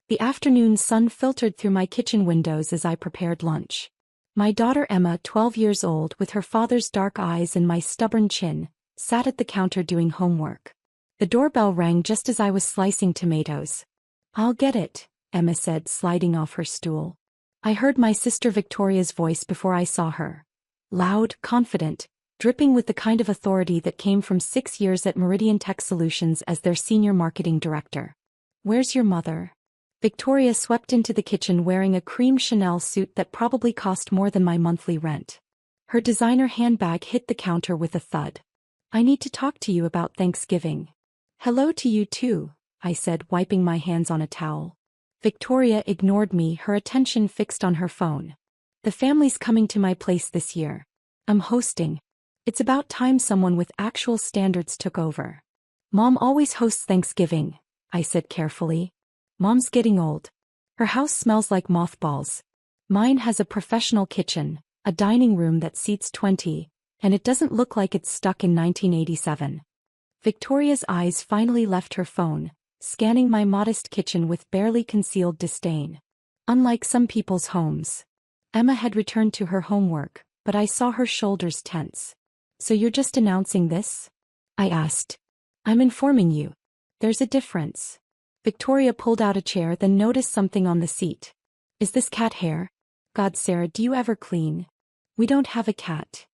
The afternoon sun filtered through my kitchen windows as I prepared lunch. My daughter Emma, 12 years old, with her father's dark eyes and my stubborn chin, sat at the counter doing homework. The doorbell rang just as I was slicing tomatoes. "I'll get it," Emma said, sliding off her stool. I heard my sister Victoria's voice before I saw her. Loud, confident, dripping with the kind of authority that came from 6 years at Meridian Tech Solutions as their senior marketing director. "Where's your mother?" Victoria swept into the kitchen wearing a cream Chanel suit that probably cost more than my monthly rent. Her designer handbag hit the counter with a thud. "I need to talk to you about Thanksgiving." "Hello to you too," I said, wiping my hands on a towel. Victoria ignored me, her attention fixed on her phone. "The family's coming to my place this year. I'm hosting. It's about time someone with actual standards took over." "Mom always hosts Thanksgiving," I said carefully. "Mom's getting old. Her house smells like mothballs. Mine has a professional kitchen, a dining room that seats 20, and it doesn't look like it's stuck in 1987. Victoria's eyes finally left her phone, scanning my modest kitchen with barely concealed disdain. Unlike some people's homes. Emma had returned to her homework, but I saw her shoulders tense. "So you're just announcing this?" I asked. "I'm informing you. There's a difference." Victoria pulled out a chair, then noticed something on the seat. "Is this cat hair? God, Sarah, do you ever clean?" "We don't have a cat."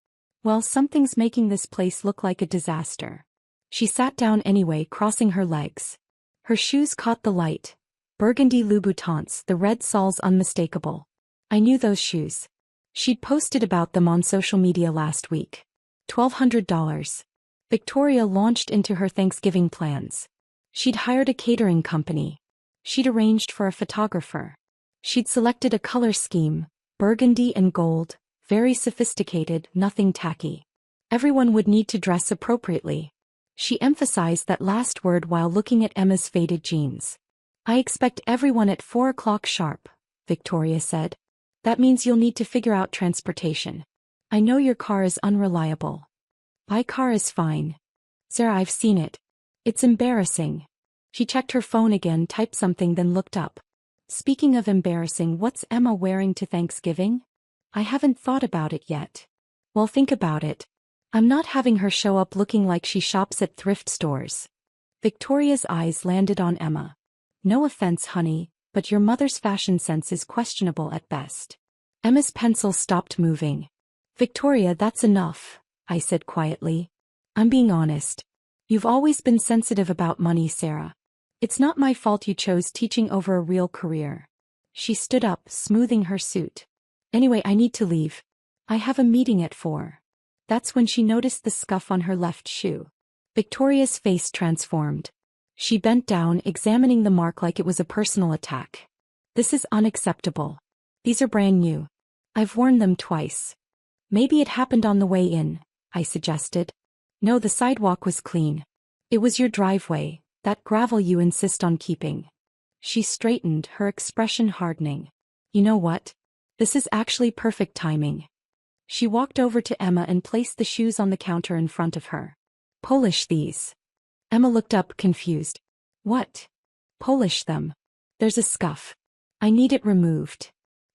"Well, something's making this place look like a disaster." She sat down anyway, crossing her legs. Her shoes caught the light. Burgundy Louboutins, the red soles unmistakable. I knew those shoes. She'd posted about them on social media last week. $1,200. Victoria launched into her Thanksgiving plans. She'd hired a catering company. She'd arranged for a photographer. She'd selected a color scheme, burgundy and gold, very sophisticated, nothing tacky. Everyone would need to dress appropriately. She emphasized that last word while looking at Emma's faded jeans. "I expect everyone at 4 o'clock sharp," Victoria said. "That means you'll need to figure out transportation. I know your car is unreliable." "My car is fine. Sarah, I've seen it. It's embarrassing." She checked her phone again, typed something, then looked up. "Speaking of embarrassing, what's Emma wearing to Thanksgiving?" "I haven't thought about it yet." "Well, think about it. I'm not having her show up looking like she shops at thrift stores." Victoria's eyes landed on Emma. "No offense, honey, but your mother's fashion sense is questionable at best." Emma's pencil stopped moving. "Victoria, that's enough," I said quietly. "I'm being honest. You've always been sensitive about money, Sarah. It's not my fault you chose teaching over a real career." She stood up, smoothing her suit. "Anyway, I need to leave. I have a meeting at 4. That's when she noticed the scuff on her left shoe. Victoria's face transformed. She bent down, examining the mark like it was a personal attack. "This is unacceptable. These are brand new. I've worn them twice." "Maybe it happened on the way in," I suggested. "No, the sidewalk was clean. It was your driveway, that gravel you insist on keeping." She straightened, her expression hardening. "You know what? This is actually perfect timing." She walked over to Emma and placed the shoes on the counter in front of her. "Polish these." Emma looked up, confused. "What?" "Polish them. There's a scuff. I need it removed."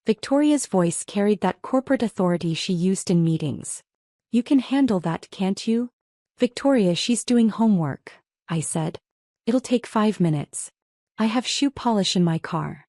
Victoria's voice carried that corporate authority she used in meetings. "You can handle that, can't you?" "Victoria, she's doing homework," I said. "It'll take 5 minutes. I have shoe polish in my car."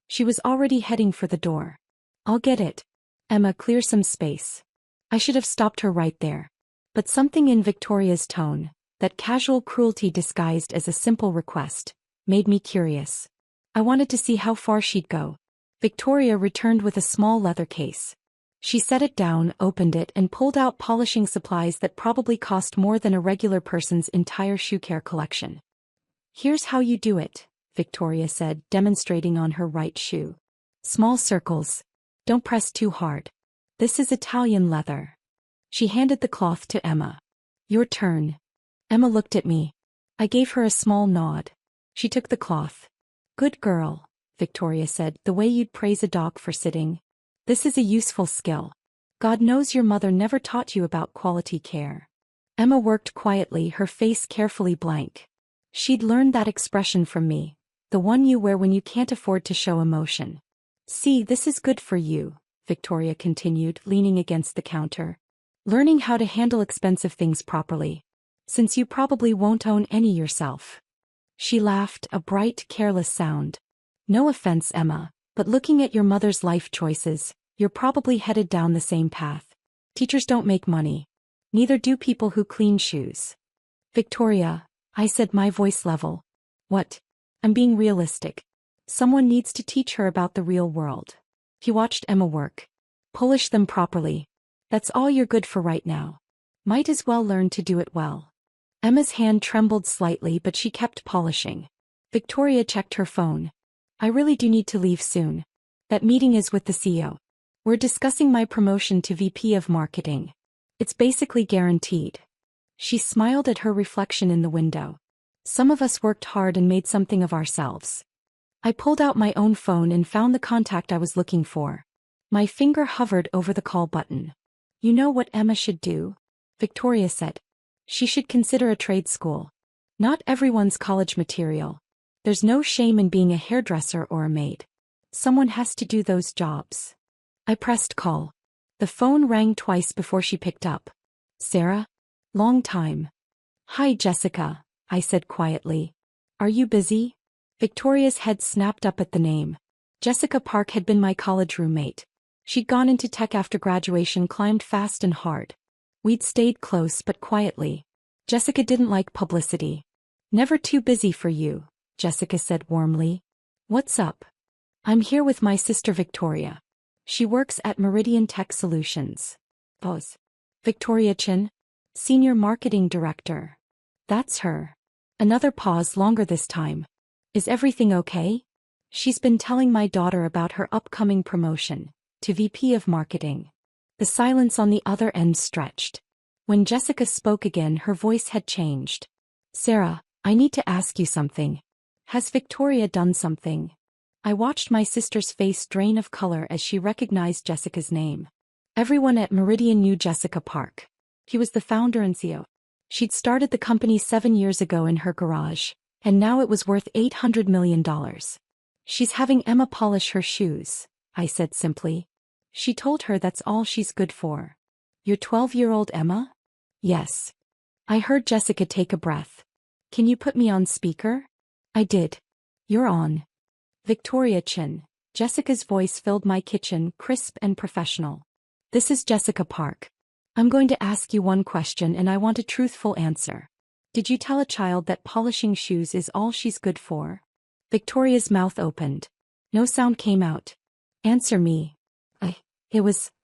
She was already heading for the door. "I'll get it. Emma, clear some space." I should have stopped her right there. But something in Victoria's tone, that casual cruelty disguised as a simple request, made me curious. I wanted to see how far she'd go. Victoria returned with a small leather case. She set it down, opened it, and pulled out polishing supplies that probably cost more than a regular person's entire shoe care collection. "Here's how you do it," Victoria said, demonstrating on her right shoe. "Small circles. Don't press too hard. This is Italian leather." She handed the cloth to Emma. "Your turn." Emma looked at me. I gave her a small nod. She took the cloth. "Good girl," Victoria said, "the way you'd praise a dog for sitting. This is a useful skill. God knows your mother never taught you about quality care." Emma worked quietly, her face carefully blank. She'd learned that expression from me, the one you wear when you can't afford to show emotion. See, this is good for you, Victoria continued, leaning against the counter. Learning how to handle expensive things properly. Since you probably won't own any yourself. She laughed, a bright, careless sound. No offense, Emma, but looking at your mother's life choices, you're probably headed down the same path. Teachers don't make money. Neither do people who clean shoes. Victoria, I said, my voice level. What? I'm being realistic. Someone needs to teach her about the real world. He watched Emma work. Polish them properly. That's all you're good for right now. Might as well learn to do it well. Emma's hand trembled slightly, but she kept polishing. Victoria checked her phone. I really do need to leave soon. That meeting is with the CEO. We're discussing my promotion to VP of Marketing. It's basically guaranteed. She smiled at her reflection in the window. Some of us worked hard and made something of ourselves. I pulled out my own phone and found the contact I was looking for. My finger hovered over the call button. You know what Emma should do? Victoria said. She should consider a trade school. Not everyone's college material. There's no shame in being a hairdresser or a maid. Someone has to do those jobs. I pressed call. The phone rang twice before she picked up. Sarah? Long time. Hi, Jessica, I said quietly. Are you busy? Victoria's head snapped up at the name. Jessica Park had been my college roommate. She'd gone into tech after graduation, climbed fast and hard. We'd stayed close but quietly. Jessica didn't like publicity. Never too busy for you, Jessica said warmly. What's up? I'm here with my sister Victoria. She works at Meridian Tech Solutions. Boss. Victoria Chin? Senior Marketing Director. That's her. Another pause, longer this time. Is everything okay? She's been telling my daughter about her upcoming promotion to VP of Marketing. The silence on the other end stretched. When Jessica spoke again, her voice had changed. Sarah, I need to ask you something. Has Victoria done something? I watched my sister's face drain of color as she recognized Jessica's name. Everyone at Meridian knew Jessica Park. He was the founder and CEO. She'd started the company 7 years ago in her garage, and now it was worth $800 million. She's having Emma polish her shoes, I said simply. She told her that's all she's good for. Your 12-year-old Emma? Yes. I heard Jessica take a breath. Can you put me on speaker? I did. You're on. Victoria Chin. Jessica's voice filled my kitchen, crisp and professional. This is Jessica Park. I'm going to ask you one question and I want a truthful answer. Did you tell a child that polishing shoes is all she's good for? Victoria's mouth opened. No sound came out. Answer me.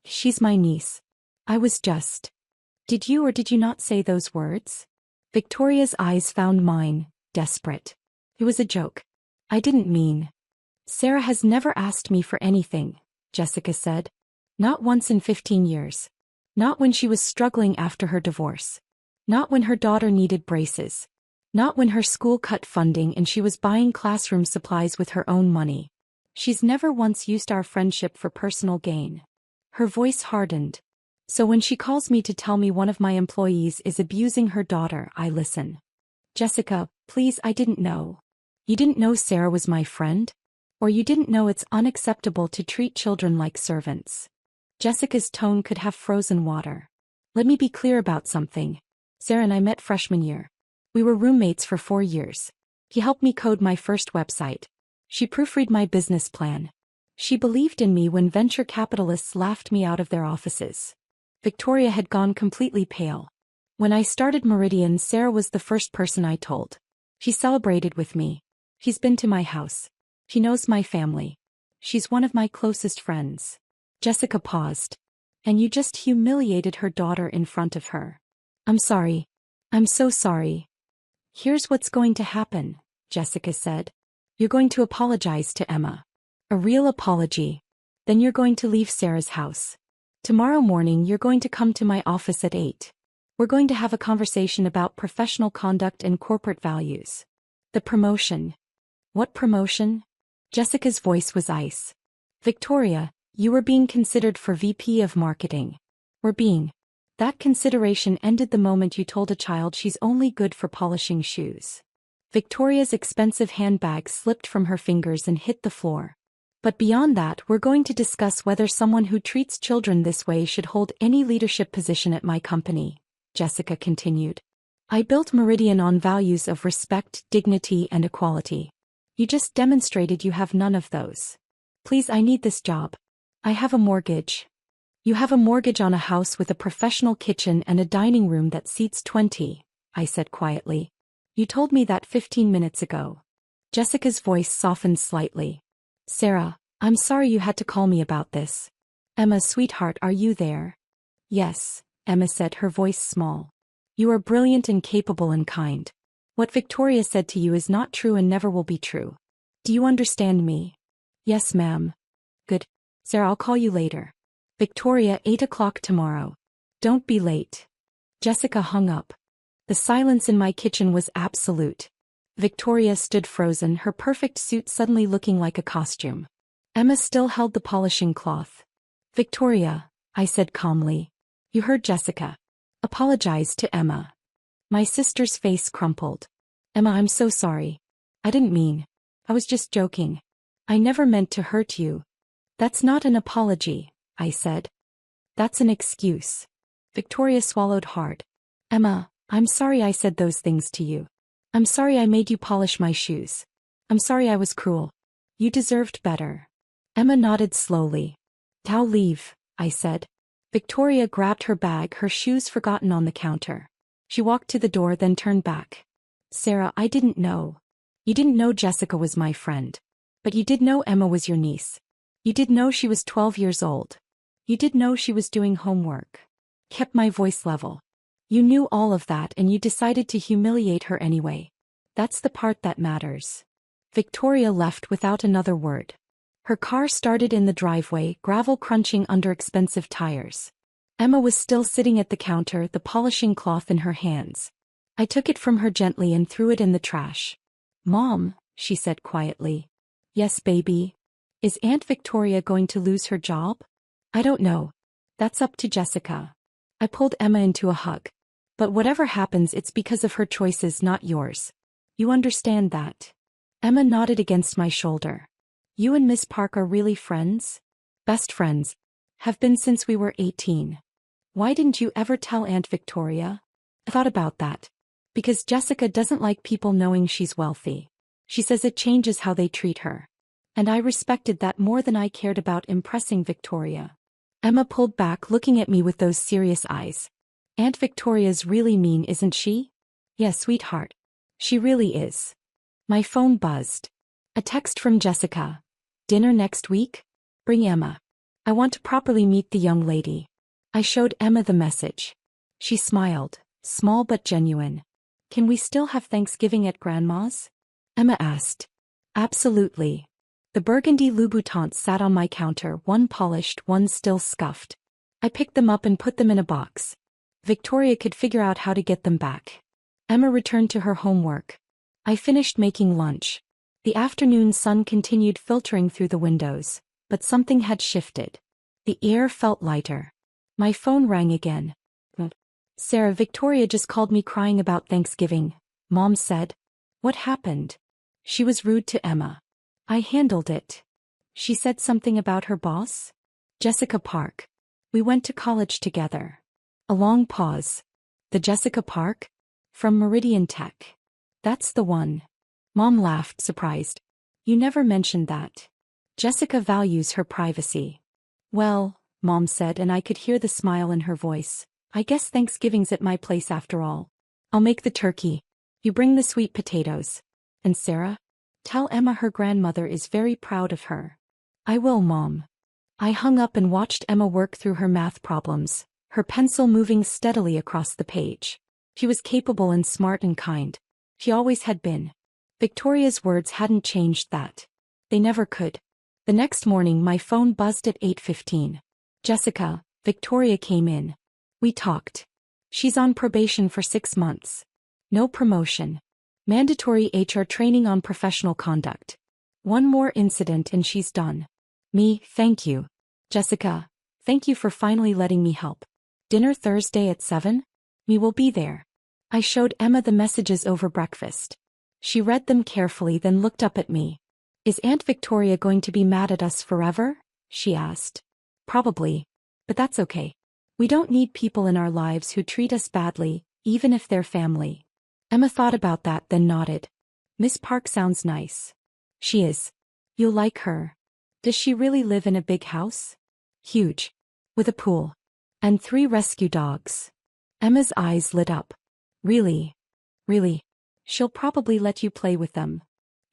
She's my niece. I was just. Did you or did you not say those words? Victoria's eyes found mine, desperate. It was a joke. I didn't mean. Sarah has never asked me for anything, Jessica said. Not once in 15 years. Not when she was struggling after her divorce. Not when her daughter needed braces. Not when her school cut funding and she was buying classroom supplies with her own money. She's never once used our friendship for personal gain. Her voice hardened. So when she calls me to tell me one of my employees is abusing her daughter, I listen. Jessica, please, I didn't know. You didn't know Sarah was my friend? Or you didn't know it's unacceptable to treat children like servants? Jessica's tone could have frozen water. Let me be clear about something. Sarah and I met freshman year. We were roommates for 4 years. He helped me code my first website. She proofread my business plan. She believed in me when venture capitalists laughed me out of their offices. Victoria had gone completely pale. When I started Meridian, Sarah was the first person I told. She celebrated with me. He's been to my house. She knows my family. She's one of my closest friends. Jessica paused. And you just humiliated her daughter in front of her. I'm sorry. I'm so sorry. Here's what's going to happen, Jessica said. You're going to apologize to Emma. A real apology. Then you're going to leave Sarah's house. Tomorrow morning you're going to come to my office at 8. We're going to have a conversation about professional conduct and corporate values. The promotion. What promotion? Jessica's voice was ice. Victoria, you were being considered for VP of Marketing. We're being. That consideration ended the moment you told a child she's only good for polishing shoes. Victoria's expensive handbag slipped from her fingers and hit the floor. But beyond that, we're going to discuss whether someone who treats children this way should hold any leadership position at my company, Jessica continued. I built Meridian on values of respect, dignity, and equality. You just demonstrated you have none of those. Please, I need this job. I have a mortgage. You have a mortgage on a house with a professional kitchen and a dining room that seats 20, I said quietly. You told me that 15 minutes ago. Jessica's voice softened slightly. Sarah, I'm sorry you had to call me about this. Emma, sweetheart, are you there? Yes, Emma said, her voice small. You are brilliant and capable and kind. What Victoria said to you is not true and never will be true. Do you understand me? Yes, ma'am. Good. Sarah, I'll call you later. Victoria, 8 o'clock tomorrow. Don't be late. Jessica hung up. The silence in my kitchen was absolute. Victoria stood frozen, her perfect suit suddenly looking like a costume. Emma still held the polishing cloth. Victoria, I said calmly. You heard Jessica. Apologize to Emma. My sister's face crumpled. Emma, I'm so sorry. I didn't mean. I was just joking. I never meant to hurt you. That's not an apology, I said. That's an excuse. Victoria swallowed hard. Emma, I'm sorry I said those things to you. I'm sorry I made you polish my shoes. I'm sorry I was cruel. You deserved better. Emma nodded slowly. I'll leave, I said. Victoria grabbed her bag, her shoes forgotten on the counter. She walked to the door, then turned back. Sarah, I didn't know. You didn't know Jessica was my friend. But you did know Emma was your niece. You did know she was 12 years old. You did know she was doing homework. Kept my voice level. You knew all of that and you decided to humiliate her anyway. That's the part that matters. Victoria left without another word. Her car started in the driveway, gravel crunching under expensive tires. Emma was still sitting at the counter, the polishing cloth in her hands. I took it from her gently and threw it in the trash. Mom, she said quietly. Yes, baby. Is Aunt Victoria going to lose her job? I don't know. That's up to Jessica. I pulled Emma into a hug. But whatever happens, it's because of her choices, not yours. You understand that? Emma nodded against my shoulder. You and Miss Park are really friends? Best friends. Have been since we were 18. Why didn't you ever tell Aunt Victoria? I thought about that. Because Jessica doesn't like people knowing she's wealthy. She says it changes how they treat her. And I respected that more than I cared about impressing Victoria. Emma pulled back, looking at me with those serious eyes. Aunt Victoria's really mean, isn't she? Yes, sweetheart. She really is. My phone buzzed. A text from Jessica. Dinner next week? Bring Emma. I want to properly meet the young lady. I showed Emma the message. She smiled, small but genuine. Can we still have Thanksgiving at Grandma's? Emma asked. Absolutely. The burgundy Louboutins sat on my counter, one polished, one still scuffed. I picked them up and put them in a box. Victoria could figure out how to get them back. Emma returned to her homework. I finished making lunch. The afternoon sun continued filtering through the windows, but something had shifted. The air felt lighter. My phone rang again. Sarah, Victoria just called me crying about Thanksgiving, Mom said. What happened? She was rude to Emma. I handled it. She said something about her boss? Jessica Park. We went to college together. A long pause. The Jessica Park? From Meridian Tech. That's the one. Mom laughed, surprised. You never mentioned that. Jessica values her privacy. Well, Mom said, and I could hear the smile in her voice. I guess Thanksgiving's at my place after all. I'll make the turkey. You bring the sweet potatoes. And Sarah? Tell Emma her grandmother is very proud of her. I will, Mom. I hung up and watched Emma work through her math problems, her pencil moving steadily across the page. She was capable and smart and kind. She always had been. Victoria's words hadn't changed that. They never could. The next morning my phone buzzed at 8:15. Jessica, Victoria came in. We talked. She's on probation for 6 months. No promotion. Mandatory HR training on professional conduct. One more incident and she's done. Me, thank you. Jessica, thank you for finally letting me help. Dinner Thursday at 7? Me will be there. I showed Emma the messages over breakfast. She read them carefully, then looked up at me. "Is Aunt Victoria going to be mad at us forever?" she asked. "Probably. But that's okay. We don't need people in our lives who treat us badly, even if they're family." Emma thought about that, then nodded. "Miss Park sounds nice." "She is. You'll like her." "Does she really live in a big house?" "Huge. With a pool. And 3 rescue dogs." Emma's eyes lit up. "Really? Really? She'll probably let you play with them."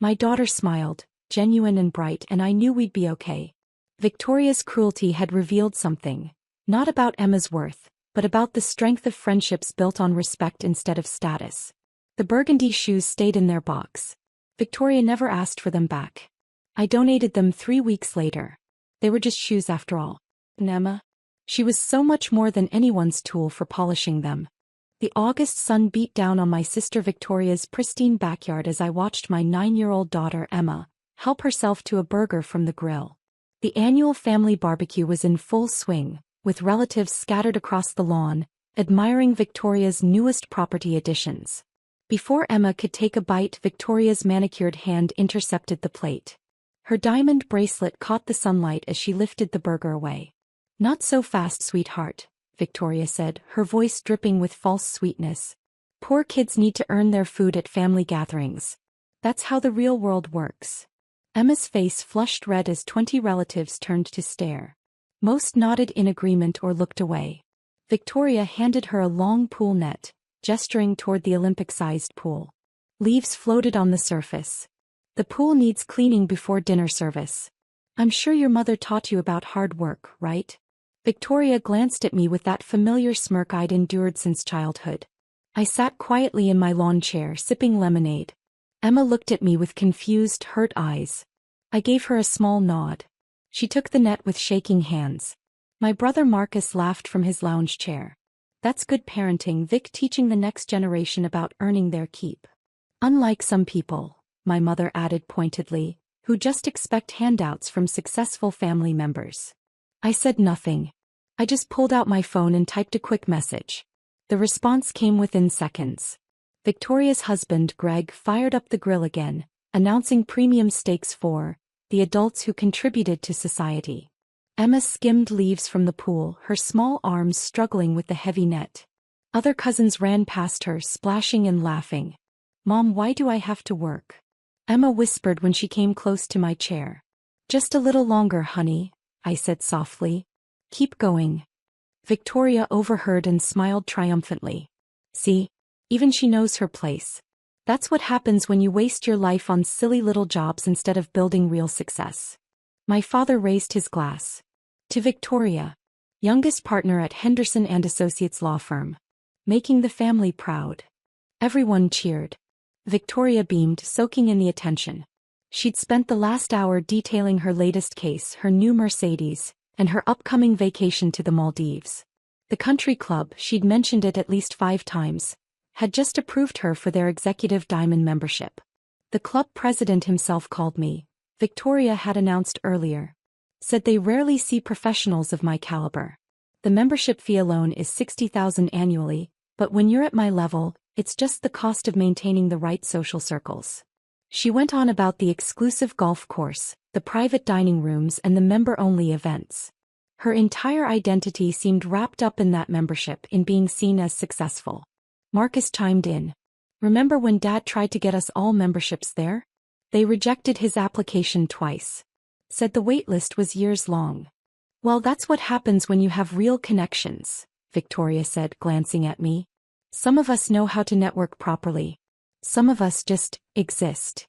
My daughter smiled, genuine and bright, and I knew we'd be okay. Victoria's cruelty had revealed something, not about Emma's worth, but about the strength of friendships built on respect instead of status. The burgundy shoes stayed in their box. Victoria never asked for them back. I donated them 3 weeks later. They were just shoes after all. And Emma? She was so much more than anyone's tool for polishing them. The August sun beat down on my sister Victoria's pristine backyard as I watched my 9-year-old daughter Emma help herself to a burger from the grill. The annual family barbecue was in full swing, with relatives scattered across the lawn, admiring Victoria's newest property additions. Before Emma could take a bite, Victoria's manicured hand intercepted the plate. Her diamond bracelet caught the sunlight as she lifted the burger away. "Not so fast, sweetheart," Victoria said, her voice dripping with false sweetness. "Poor kids need to earn their food at family gatherings. That's how the real world works." Emma's face flushed red as 20 relatives turned to stare. Most nodded in agreement or looked away. Victoria handed her a long pool net, gesturing toward the Olympic-sized pool. Leaves floated on the surface. "The pool needs cleaning before dinner service. I'm sure your mother taught you about hard work, right?" Victoria glanced at me with that familiar smirk I'd endured since childhood. I sat quietly in my lawn chair, sipping lemonade. Emma looked at me with confused, hurt eyes. I gave her a small nod. She took the net with shaking hands. My brother Marcus laughed from his lounge chair. "That's good parenting, Vic, teaching the next generation about earning their keep. Unlike some people," my mother added pointedly, "who just expect handouts from successful family members." I said nothing. I just pulled out my phone and typed a quick message. The response came within seconds. Victoria's husband, Greg, fired up the grill again, announcing premium steaks for the adults who contributed to society. Emma skimmed leaves from the pool, her small arms struggling with the heavy net. Other cousins ran past her, splashing and laughing. "Mom, why do I have to work?" Emma whispered when she came close to my chair. "Just a little longer, honey," I said softly. "Keep going." Victoria overheard and smiled triumphantly. "See? Even she knows her place. That's what happens when you waste your life on silly little jobs instead of building real success." My father raised his glass. "To Victoria, youngest partner at Henderson and Associates law firm. Making the family proud." Everyone cheered. Victoria beamed, soaking in the attention. She'd spent the last hour detailing her latest case, her new Mercedes, and her upcoming vacation to the Maldives. The country club, she'd mentioned it at least 5 times, had just approved her for their executive diamond membership. The club president himself called me, Victoria had announced earlier. Said they rarely see professionals of my caliber. The membership fee alone is $60,000 annually, but when you're at my level, it's just the cost of maintaining the right social circles. She went on about the exclusive golf course, the private dining rooms, and the member-only events. Her entire identity seemed wrapped up in that membership, in being seen as successful. Marcus chimed in. "Remember when Dad tried to get us all memberships there? They rejected his application twice. Said the wait list was years long." "Well, that's what happens when you have real connections," Victoria said, glancing at me. "Some of us know how to network properly. Some of us just exist."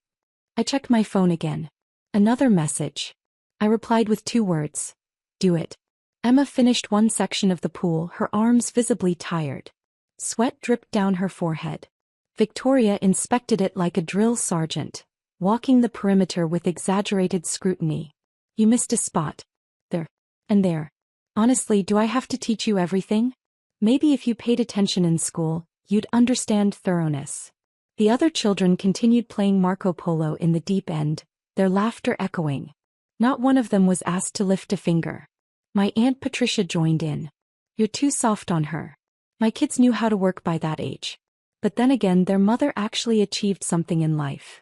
I checked my phone again. Another message. I replied with 2 words. "Do it." Emma finished one section of the pool, her arms visibly tired. Sweat dripped down her forehead. Victoria inspected it like a drill sergeant, walking the perimeter with exaggerated scrutiny. "You missed a spot. There. And there. Honestly, do I have to teach you everything? Maybe if you paid attention in school, you'd understand thoroughness." The other children continued playing Marco Polo in the deep end, their laughter echoing. Not one of them was asked to lift a finger. My Aunt Patricia joined in. "You're too soft on her. My kids knew how to work by that age." But then again, their mother actually achieved something in life.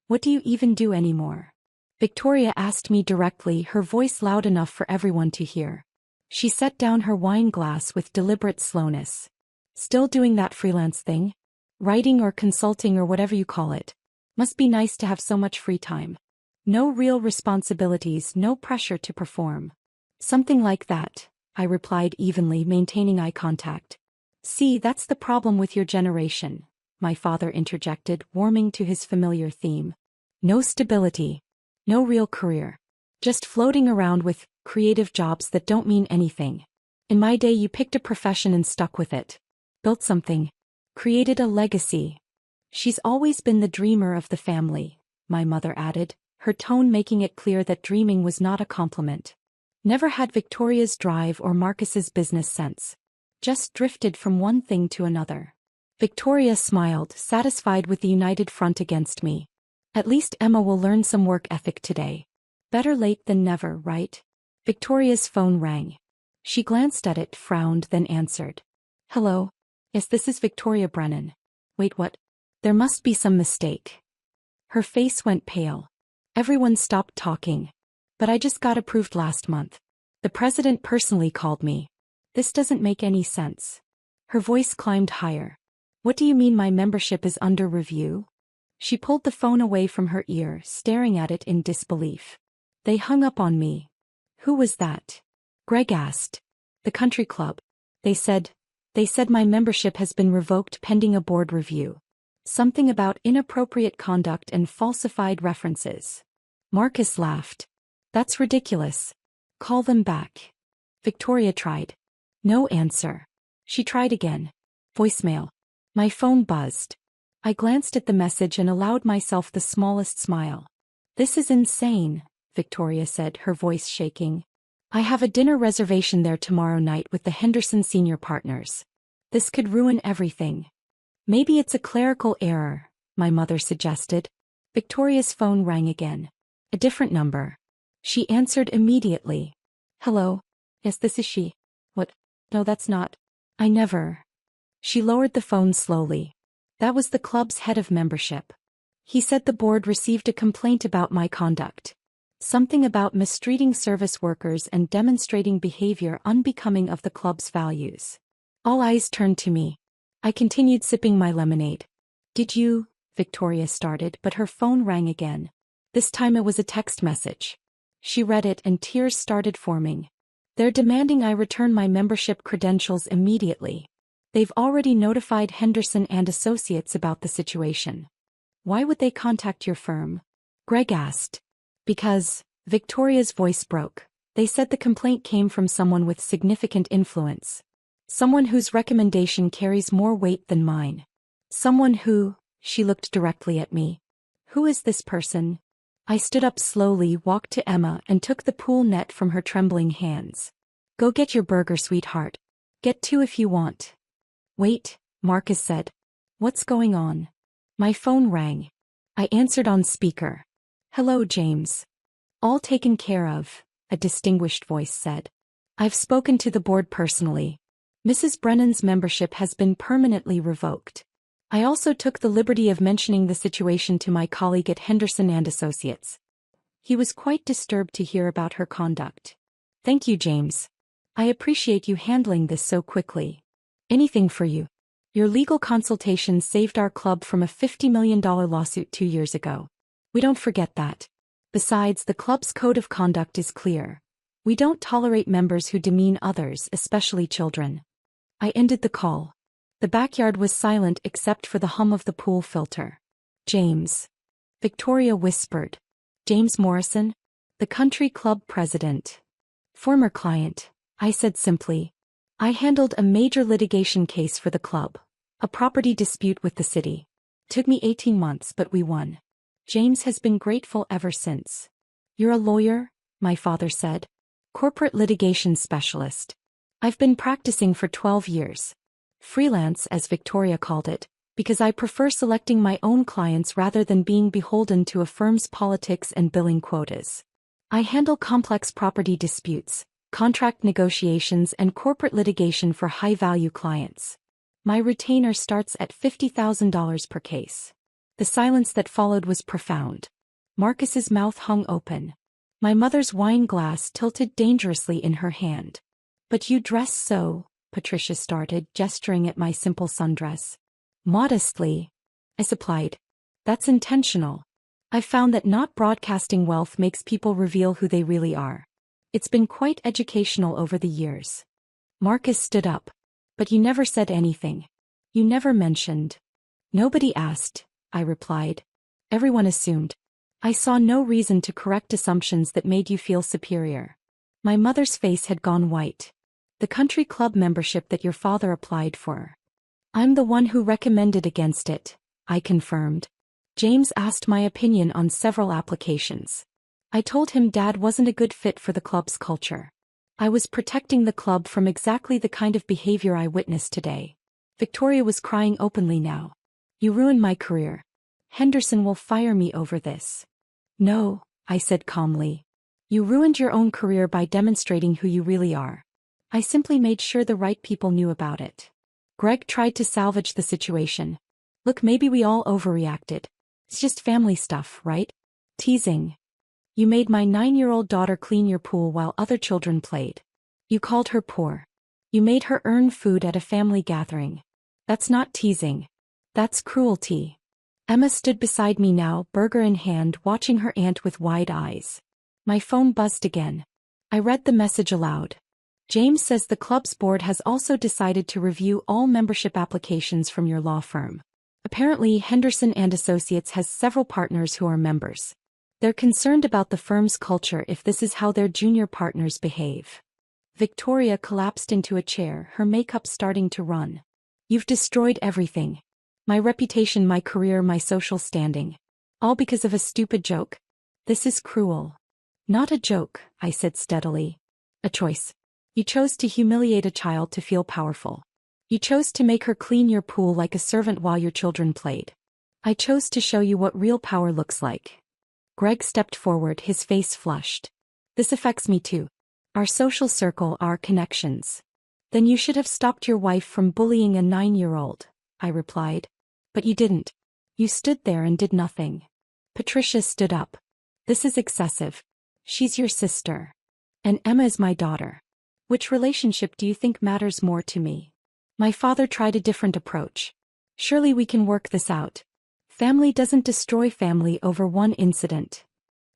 What do you even do anymore? Victoria asked me directly, her voice loud enough for everyone to hear. She set down her wine glass with deliberate slowness. Still doing that freelance thing? Writing or consulting or whatever you call it. Must be nice to have so much free time. No real responsibilities, no pressure to perform. Something like that, I replied evenly, maintaining eye contact. See, that's the problem with your generation, my father interjected, warming to his familiar theme. No stability. No real career. Just floating around with creative jobs that don't mean anything. In my day, you picked a profession and stuck with it. Built something. Created a legacy. She's always been the dreamer of the family, my mother added, her tone making it clear that dreaming was not a compliment. Never had Victoria's drive or Marcus's business sense. Just drifted from one thing to another. Victoria smiled, satisfied with the united front against me. At least Emma will learn some work ethic today. Better late than never, right? Victoria's phone rang. She glanced at it, frowned, then answered. Hello? Yes, this is Victoria Brennan. Wait, what? There must be some mistake. Her face went pale. Everyone stopped talking. But I just got approved last month. The president personally called me. This doesn't make any sense. Her voice climbed higher. What do you mean my membership is under review? She pulled the phone away from her ear, staring at it in disbelief. They hung up on me. Who was that? Greg asked. The country club. They said my membership has been revoked pending a board review. Something about inappropriate conduct and falsified references. Marcus laughed. That's ridiculous. Call them back. Victoria tried. No answer. She tried again. Voicemail. My phone buzzed. I glanced at the message and allowed myself the smallest smile. This is insane, Victoria said, her voice shaking. I have a dinner reservation there tomorrow night with the Henderson senior partners. This could ruin everything. Maybe it's a clerical error, my mother suggested. Victoria's phone rang again. A different number. She answered immediately. Hello? Yes, this is she. What? No, that's not. I never. She lowered the phone slowly. That was the club's head of membership. He said the board received a complaint about my conduct. Something about mistreating service workers and demonstrating behavior unbecoming of the club's values. All eyes turned to me. I continued sipping my lemonade. Did you? Victoria started, but her phone rang again. This time it was a text message. She read it and tears started forming. They're demanding I return my membership credentials immediately. They've already notified Henderson and Associates about the situation. Why would they contact your firm? Greg asked. Because, Victoria's voice broke. They said the complaint came from someone with significant influence. Someone whose recommendation carries more weight than mine. Someone who, she looked directly at me. Who is this person? I stood up slowly, walked to Emma and took the pool net from her trembling hands. Go get your burger, sweetheart. Get two if you want. Wait, Marcus said. What's going on? My phone rang. I answered on speaker. Hello, James. All taken care of, a distinguished voice said. I've spoken to the board personally. Mrs. Brennan's membership has been permanently revoked. I also took the liberty of mentioning the situation to my colleague at Henderson and Associates. He was quite disturbed to hear about her conduct. Thank you, James. I appreciate you handling this so quickly. Anything for you. Your legal consultation saved our club from a $50 million lawsuit 2 years ago. We don't forget that. Besides, the club's code of conduct is clear. We don't tolerate members who demean others, especially children. I ended the call. The backyard was silent except for the hum of the pool filter. James. Victoria whispered. James Morrison? The country club president. Former client, I said simply. I handled a major litigation case for the club. A property dispute with the city. Took me 18 months, but we won. James has been grateful ever since. You're a lawyer? My father said. Corporate litigation specialist. I've been practicing for 12 years. Freelance, as Victoria called it, because I prefer selecting my own clients rather than being beholden to a firm's politics and billing quotas. I handle complex property disputes, contract negotiations and corporate litigation for high-value clients. My retainer starts at $50,000 per case. The silence that followed was profound. Marcus's mouth hung open. My mother's wine glass tilted dangerously in her hand. But you dress so, Patricia started, gesturing at my simple sundress. Modestly, I supplied. That's intentional. I've found that not broadcasting wealth makes people reveal who they really are. It's been quite educational over the years. Marcus stood up. But you never said anything. You never mentioned. Nobody asked, I replied. Everyone assumed. I saw no reason to correct assumptions that made you feel superior. My mother's face had gone white. The country club membership that your father applied for. I'm the one who recommended against it, I confirmed. James asked my opinion on several applications. I told him Dad wasn't a good fit for the club's culture. I was protecting the club from exactly the kind of behavior I witnessed today. Victoria was crying openly now. You ruined my career. Henderson will fire me over this. No, I said calmly. You ruined your own career by demonstrating who you really are. I simply made sure the right people knew about it. Greg tried to salvage the situation. Look, maybe we all overreacted. It's just family stuff, right? Teasing. You made my 9-year-old daughter clean your pool while other children played. You called her poor. You made her earn food at a family gathering. That's not teasing. That's cruelty. Emma stood beside me now, burger in hand, watching her aunt with wide eyes. My phone buzzed again. I read the message aloud. James says the club's board has also decided to review all membership applications from your law firm. Apparently, Henderson and Associates has several partners who are members. They're concerned about the firm's culture if this is how their junior partners behave. Victoria collapsed into a chair, her makeup starting to run. You've destroyed everything. My reputation, my career, my social standing. All because of a stupid joke. This is cruel. Not a joke, I said steadily. A choice. You chose to humiliate a child to feel powerful. You chose to make her clean your pool like a servant while your children played. I chose to show you what real power looks like. Greg stepped forward, his face flushed. This affects me too. Our social circle, our connections. Then you should have stopped your wife from bullying a 9-year-old, I replied. But you didn't. You stood there and did nothing. Patricia stood up. This is excessive. She's your sister. And Emma is my daughter. Which relationship do you think matters more to me? My father tried a different approach. Surely we can work this out. Family doesn't destroy family over one incident.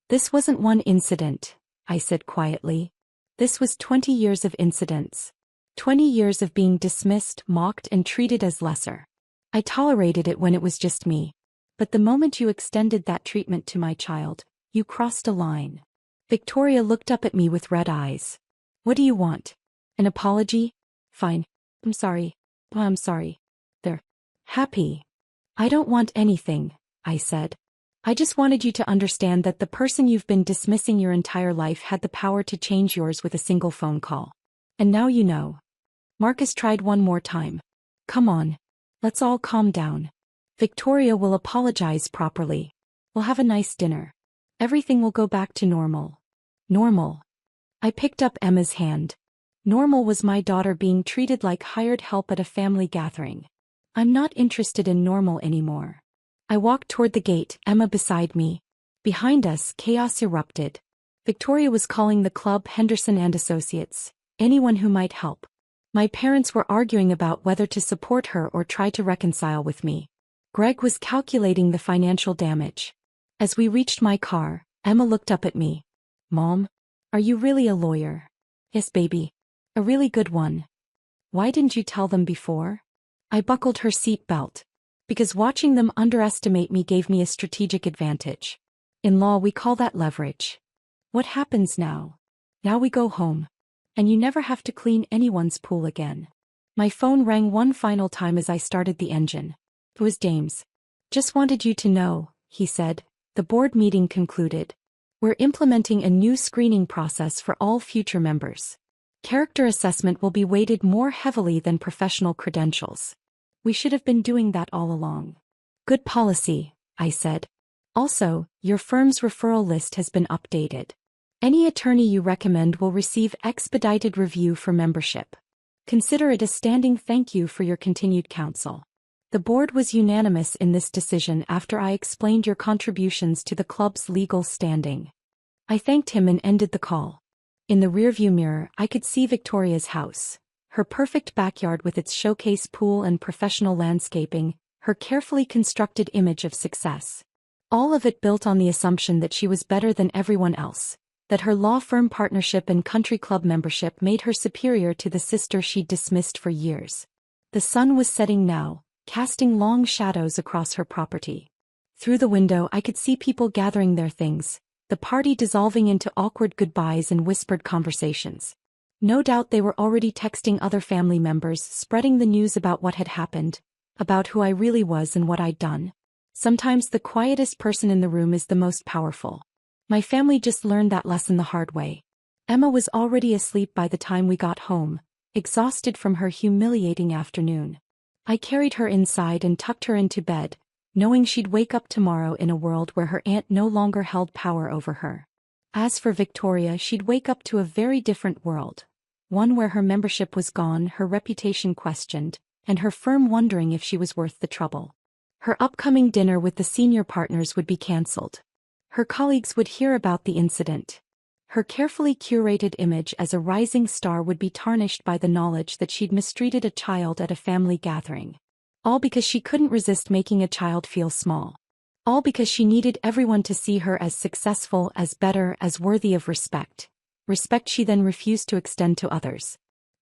This wasn't one incident, I said quietly. This was 20 years of incidents. 20 years of being dismissed, mocked, and treated as lesser. I tolerated it when it was just me. But the moment you extended that treatment to my child, you crossed a line. Victoria looked up at me with red eyes. What do you want? An apology? Fine. I'm sorry. Oh, I'm sorry. They're happy. I don't want anything, I said. I just wanted you to understand that the person you've been dismissing your entire life had the power to change yours with a single phone call. And now you know. Marcus tried one more time. Come on. Let's all calm down. Victoria will apologize properly. We'll have a nice dinner. Everything will go back to normal. Normal. I picked up Emma's hand. Normal was my daughter being treated like hired help at a family gathering. I'm not interested in normal anymore. I walked toward the gate, Emma beside me. Behind us, chaos erupted. Victoria was calling the club Henderson and Associates, anyone who might help. My parents were arguing about whether to support her or try to reconcile with me. Greg was calculating the financial damage. As we reached my car, Emma looked up at me. Mom, are you really a lawyer? Yes, baby. A really good one. Why didn't you tell them before? I buckled her seat belt. Because watching them underestimate me gave me a strategic advantage. In law, we call that leverage. What happens now? Now we go home. And you never have to clean anyone's pool again. My phone rang one final time as I started the engine. It was James. Just wanted you to know, he said. The board meeting concluded. We're implementing a new screening process for all future members. Character assessment will be weighted more heavily than professional credentials. We should have been doing that all along. Good policy, I said. Also, your firm's referral list has been updated. Any attorney you recommend will receive expedited review for membership. Consider it a standing thank you for your continued counsel. The board was unanimous in this decision after I explained your contributions to the club's legal standing. I thanked him and ended the call. In the rearview mirror, I could see Victoria's house. Her perfect backyard with its showcase pool and professional landscaping, her carefully constructed image of success. All of it built on the assumption that she was better than everyone else, that her law firm partnership and country club membership made her superior to the sister she'd dismissed for years. The sun was setting now, casting long shadows across her property. Through the window I could see people gathering their things, the party dissolving into awkward goodbyes and whispered conversations. No doubt they were already texting other family members, spreading the news about what had happened, about who I really was and what I'd done. Sometimes the quietest person in the room is the most powerful. My family just learned that lesson the hard way. Emma was already asleep by the time we got home, exhausted from her humiliating afternoon. I carried her inside and tucked her into bed, knowing she'd wake up tomorrow in a world where her aunt no longer held power over her. As for Victoria, she'd wake up to a very different world. One where her membership was gone, her reputation questioned, and her firm wondering if she was worth the trouble. Her upcoming dinner with the senior partners would be cancelled. Her colleagues would hear about the incident. Her carefully curated image as a rising star would be tarnished by the knowledge that she'd mistreated a child at a family gathering. All because she couldn't resist making a child feel small. All because she needed everyone to see her as successful, as better, as worthy of respect. Respect she then refused to extend to others.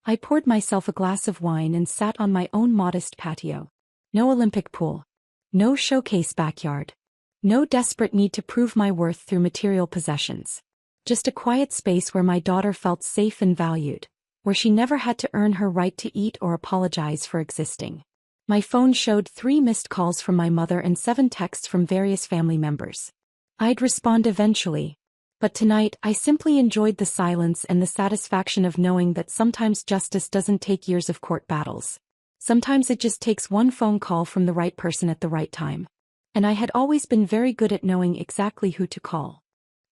I poured myself a glass of wine and sat on my own modest patio. No Olympic pool. No showcase backyard. No desperate need to prove my worth through material possessions. Just a quiet space where my daughter felt safe and valued, where she never had to earn her right to eat or apologize for existing. My phone showed 3 missed calls from my mother and 7 texts from various family members. I'd respond eventually. But tonight, I simply enjoyed the silence and the satisfaction of knowing that sometimes justice doesn't take years of court battles. Sometimes it just takes one phone call from the right person at the right time. And I had always been very good at knowing exactly who to call.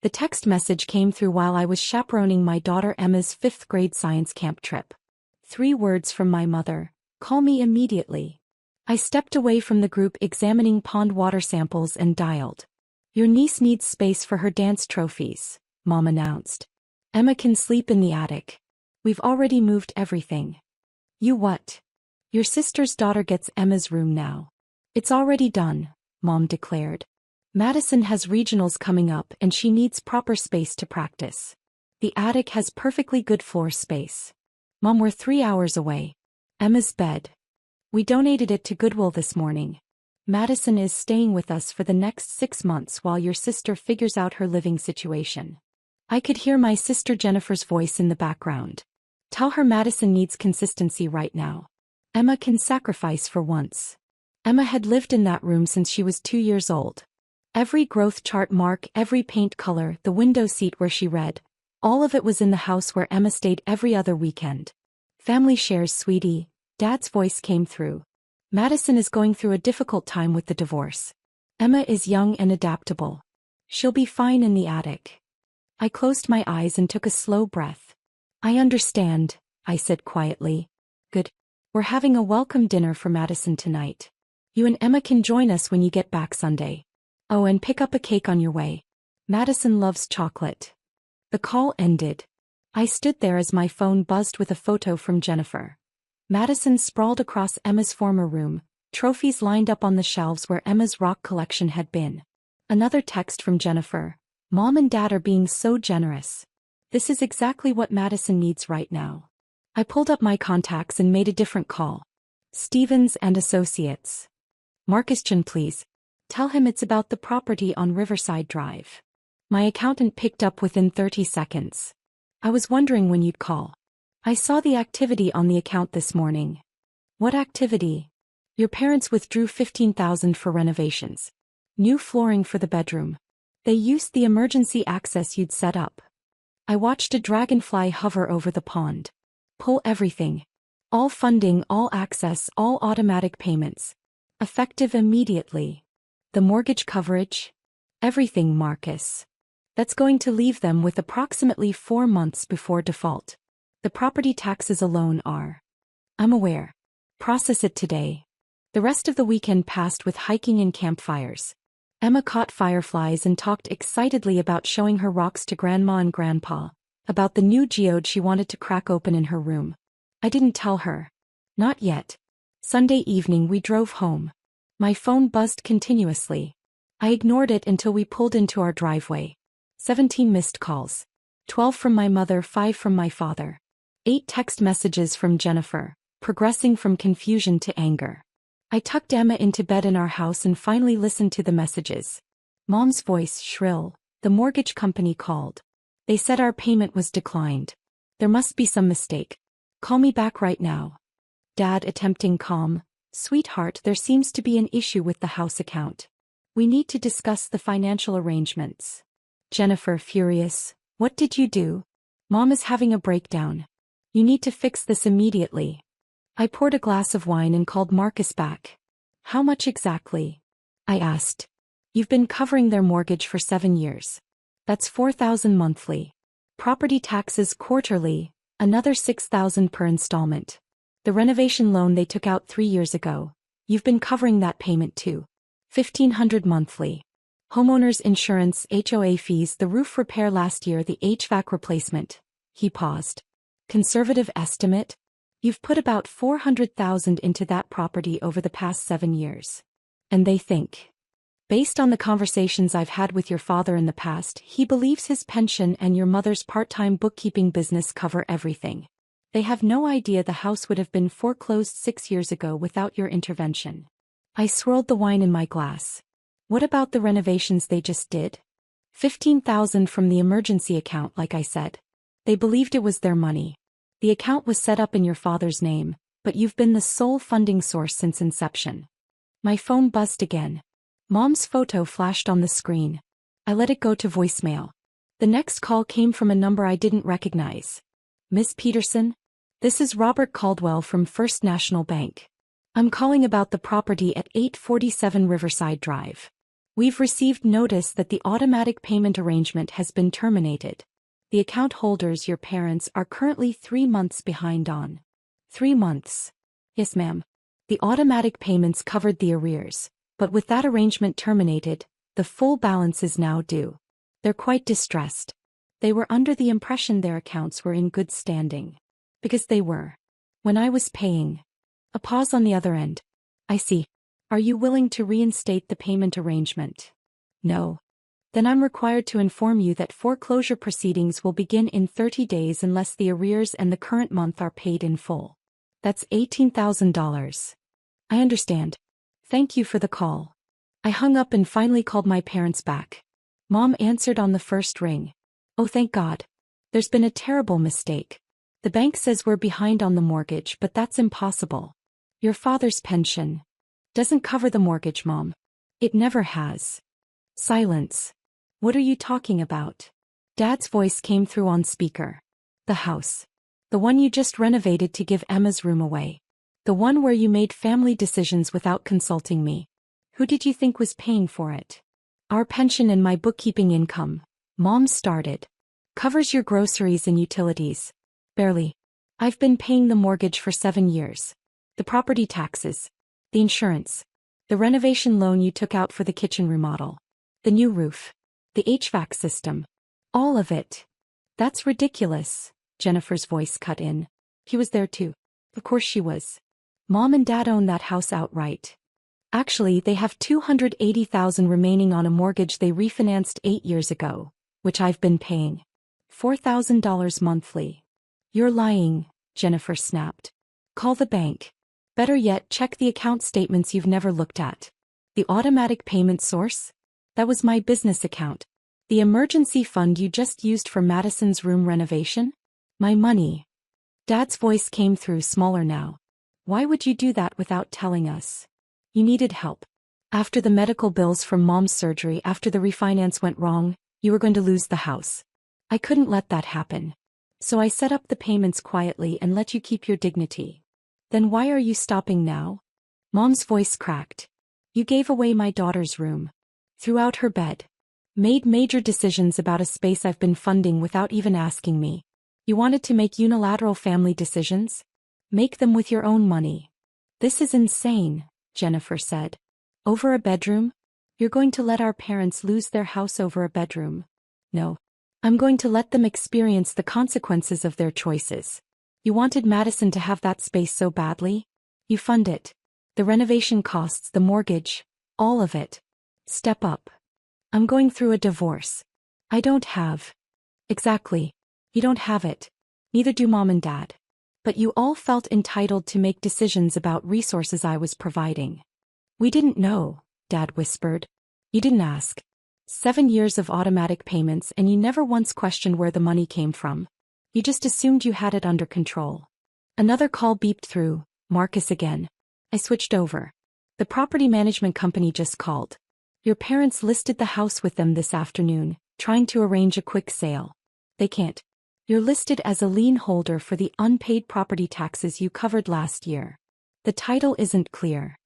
The text message came through while I was chaperoning my daughter Emma's 5th grade science camp trip. 3 words from my mother: call me immediately. I stepped away from the group examining pond water samples and dialed. Your niece needs space for her dance trophies, Mom announced. Emma can sleep in the attic. We've already moved everything. You what? Your sister's daughter gets Emma's room now. It's already done, Mom declared. Madison has regionals coming up and she needs proper space to practice. The attic has perfectly good floor space. Mom, we're 3 hours away. Emma's bed. We donated it to Goodwill this morning. Madison is staying with us for the next 6 months while your sister figures out her living situation. I could hear my sister Jennifer's voice in the background. Tell her Madison needs consistency right now. Emma can sacrifice for once. Emma had lived in that room since she was 2 years old. Every growth chart mark, every paint color, the window seat where she read, all of it was in the house where Emma stayed every other weekend. Family shares, sweetie. Dad's voice came through. Madison is going through a difficult time with the divorce. Emma is young and adaptable. She'll be fine in the attic. I closed my eyes and took a slow breath. I understand, I said quietly. Good. We're having a welcome dinner for Madison tonight. You and Emma can join us when you get back Sunday. Oh, and pick up a cake on your way. Madison loves chocolate. The call ended. I stood there as my phone buzzed with a photo from Jennifer. Madison sprawled across Emma's former room, trophies lined up on the shelves where Emma's rock collection had been. Another text from Jennifer. Mom and Dad are being so generous. This is exactly what Madison needs right now. I pulled up my contacts and made a different call. Stevens and Associates. Marcus Chan, please. Tell him it's about the property on Riverside Drive. My accountant picked up within 30 seconds. I was wondering when you'd call. I saw the activity on the account this morning. What activity? Your parents withdrew $15,000 for renovations. New flooring for the bedroom. They used the emergency access you'd set up. I watched a dragonfly hover over the pond. Pull everything. All funding, all access, all automatic payments. Effective immediately. The mortgage coverage? Everything, Marcus. That's going to leave them with approximately 4 months before default. The property taxes alone are I'm aware. Process it today. The rest of the weekend passed with hiking and campfires. Emma caught fireflies and talked excitedly about showing her rocks to Grandma and Grandpa, about the new geode she wanted to crack open in her room. I didn't tell her. Not yet. Sunday evening we drove home. My phone buzzed continuously. I ignored it until we pulled into our driveway. 17 missed calls. 12 from my mother, 5 from my father. 8 text messages from Jennifer, progressing from confusion to anger. I tucked Emma into bed in our house and finally listened to the messages. Mom's voice shrill. The mortgage company called. They said our payment was declined. There must be some mistake. Call me back right now. Dad attempting calm. Sweetheart, there seems to be an issue with the house account. We need to discuss the financial arrangements. Jennifer furious. What did you do? Mom is having a breakdown. You need to fix this immediately. I poured a glass of wine and called Marcus back. How much exactly? I asked. You've been covering their mortgage for 7 years. That's $4,000 monthly. Property taxes quarterly, another $6,000 per installment. The renovation loan they took out 3 years ago. You've been covering that payment too. $1,500 monthly. Homeowners insurance, HOA fees, the roof repair last year, the HVAC replacement. He paused. Conservative estimate? You've put about $400,000 into that property over the past 7 years. And they think. Based on the conversations I've had with your father in the past, he believes his pension and your mother's part-time bookkeeping business cover everything. They have no idea the house would have been foreclosed 6 years ago without your intervention. I swirled the wine in my glass. What about the renovations they just did? $15,000 from the emergency account, like I said. They believed it was their money. The account was set up in your father's name, but you've been the sole funding source since inception. My phone buzzed again. Mom's photo flashed on the screen. I let it go to voicemail. The next call came from a number I didn't recognize. Miss Peterson? This is Robert Caldwell from First National Bank. I'm calling about the property at 847 Riverside Drive. We've received notice that the automatic payment arrangement has been terminated. The account holders, your parents, are currently 3 months behind on. 3 months. Yes, ma'am. The automatic payments covered the arrears, but with that arrangement terminated, the full balance is now due. They're quite distressed. They were under the impression their accounts were in good standing. Because they were. When I was paying. A pause on the other end. I see. Are you willing to reinstate the payment arrangement? No. Then I'm required to inform you that foreclosure proceedings will begin in 30 days unless the arrears and the current month are paid in full. That's $18,000. I understand. Thank you for the call. I hung up and finally called my parents back. Mom answered on the first ring. Oh, thank God. There's been a terrible mistake. The bank says we're behind on the mortgage, but that's impossible. Your father's pension doesn't cover the mortgage, Mom. It never has. Silence. What are you talking about? Dad's voice came through on speaker. The house. The one you just renovated to give Emma's room away. The one where you made family decisions without consulting me. Who did you think was paying for it? Our pension and my bookkeeping income. Mom started. Covers your groceries and utilities. Barely. I've been paying the mortgage for 7 years. The property taxes. The insurance. The renovation loan you took out for the kitchen remodel. The new roof. The HVAC system. All of it. That's ridiculous, Jennifer's voice cut in. He was there too. Of course she was. Mom and Dad own that house outright. Actually, they have $280,000 remaining on a mortgage they refinanced 8 years ago, which I've been paying. $4,000 monthly. You're lying, Jennifer snapped. Call the bank. Better yet, check the account statements you've never looked at. The automatic payment source? That was my business account. The emergency fund you just used for Madison's room renovation? My money. Dad's voice came through smaller now. Why would you do that without telling us? You needed help. After the medical bills from Mom's surgery, after the refinance went wrong, you were going to lose the house. I couldn't let that happen. So I set up the payments quietly and let you keep your dignity. Then why are you stopping now? Mom's voice cracked. You gave away my daughter's room. Threw out her bed. Made major decisions about a space I've been funding without even asking me. You wanted to make unilateral family decisions? Make them with your own money. This is insane, Jennifer said. Over a bedroom? You're going to let our parents lose their house over a bedroom? No. I'm going to let them experience the consequences of their choices. You wanted Madison to have that space so badly? You fund it. The renovation costs, the mortgage, all of it. Step up. I'm going through a divorce. I don't have. Exactly. You don't have it. Neither do Mom and Dad. But you all felt entitled to make decisions about resources I was providing. We didn't know, Dad whispered. You didn't ask. 7 years of automatic payments and you never once questioned where the money came from. You just assumed you had it under control. Another call beeped through. Marcus again. I switched over. The property management company just called. Your parents listed the house with them this afternoon, trying to arrange a quick sale. They can't. You're listed as a lien holder for the unpaid property taxes you covered last year. The title isn't clear.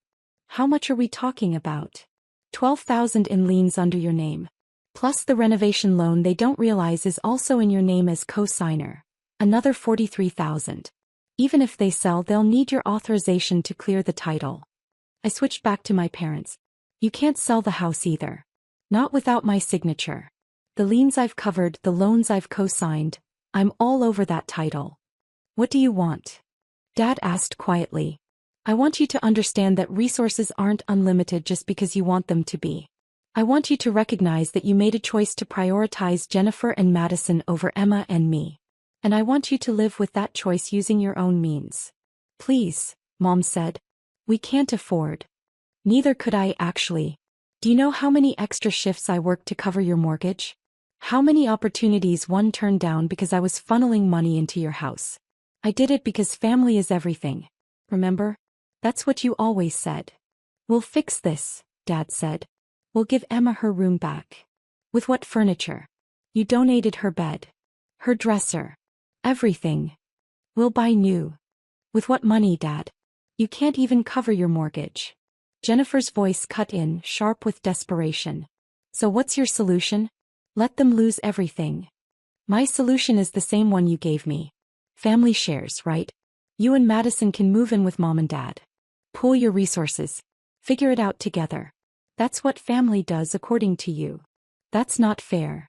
How much are we talking about? $12,000 in liens under your name. Plus the renovation loan they don't realize is also in your name as co-signer. Another $43,000. Even if they sell, they'll need your authorization to clear the title. I switched back to my parents. You can't sell the house either. Not without my signature. The liens I've covered, the loans I've co-signed, I'm all over that title. What do you want? Dad asked quietly. I want you to understand that resources aren't unlimited just because you want them to be. I want you to recognize that you made a choice to prioritize Jennifer and Madison over Emma and me. And I want you to live with that choice using your own means. Please, Mom said. We can't afford. Neither could I actually. Do you know how many extra shifts I worked to cover your mortgage? How many opportunities one turned down because I was funneling money into your house? I did it because family is everything. Remember? That's what you always said. We'll fix this, Dad said. We'll give Emma her room back. With what furniture? You donated her bed. Her dresser. Everything. We'll buy new. With what money, Dad? You can't even cover your mortgage. Jennifer's voice cut in, sharp with desperation. So what's your solution? Let them lose everything. My solution is the same one you gave me. Family shares, right? You and Madison can move in with Mom and Dad. Pool your resources. Figure it out together. That's what family does according to you. That's not fair.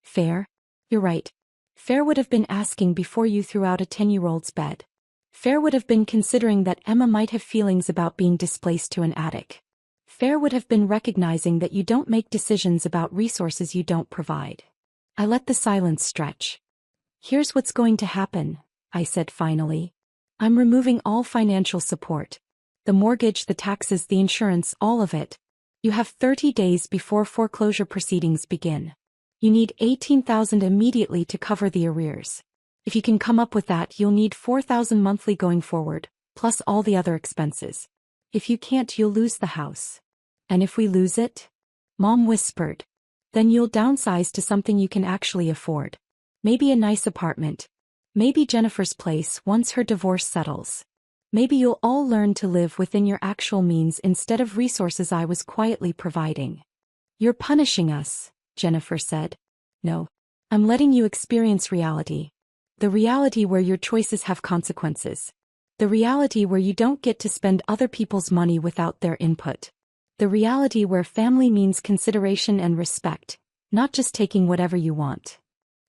Fair? You're right. Fair would have been asking before you threw out a 10-year-old's bed. Fair would have been considering that Emma might have feelings about being displaced to an attic. Fair would have been recognizing that you don't make decisions about resources you don't provide. I let the silence stretch. Here's what's going to happen, I said finally. I'm removing all financial support. The mortgage, the taxes, the insurance, all of it. You have 30 days before foreclosure proceedings begin. You need $18,000 immediately to cover the arrears. If you can come up with that, you'll need $4,000 monthly going forward, plus all the other expenses. If you can't, you'll lose the house. And if we lose it? Mom whispered. Then you'll downsize to something you can actually afford. Maybe a nice apartment. Maybe Jennifer's place once her divorce settles. Maybe you'll all learn to live within your actual means instead of resources I was quietly providing. You're punishing us, Jennifer said. No. I'm letting you experience reality. The reality where your choices have consequences. The reality where you don't get to spend other people's money without their input. The reality where family means consideration and respect, not just taking whatever you want.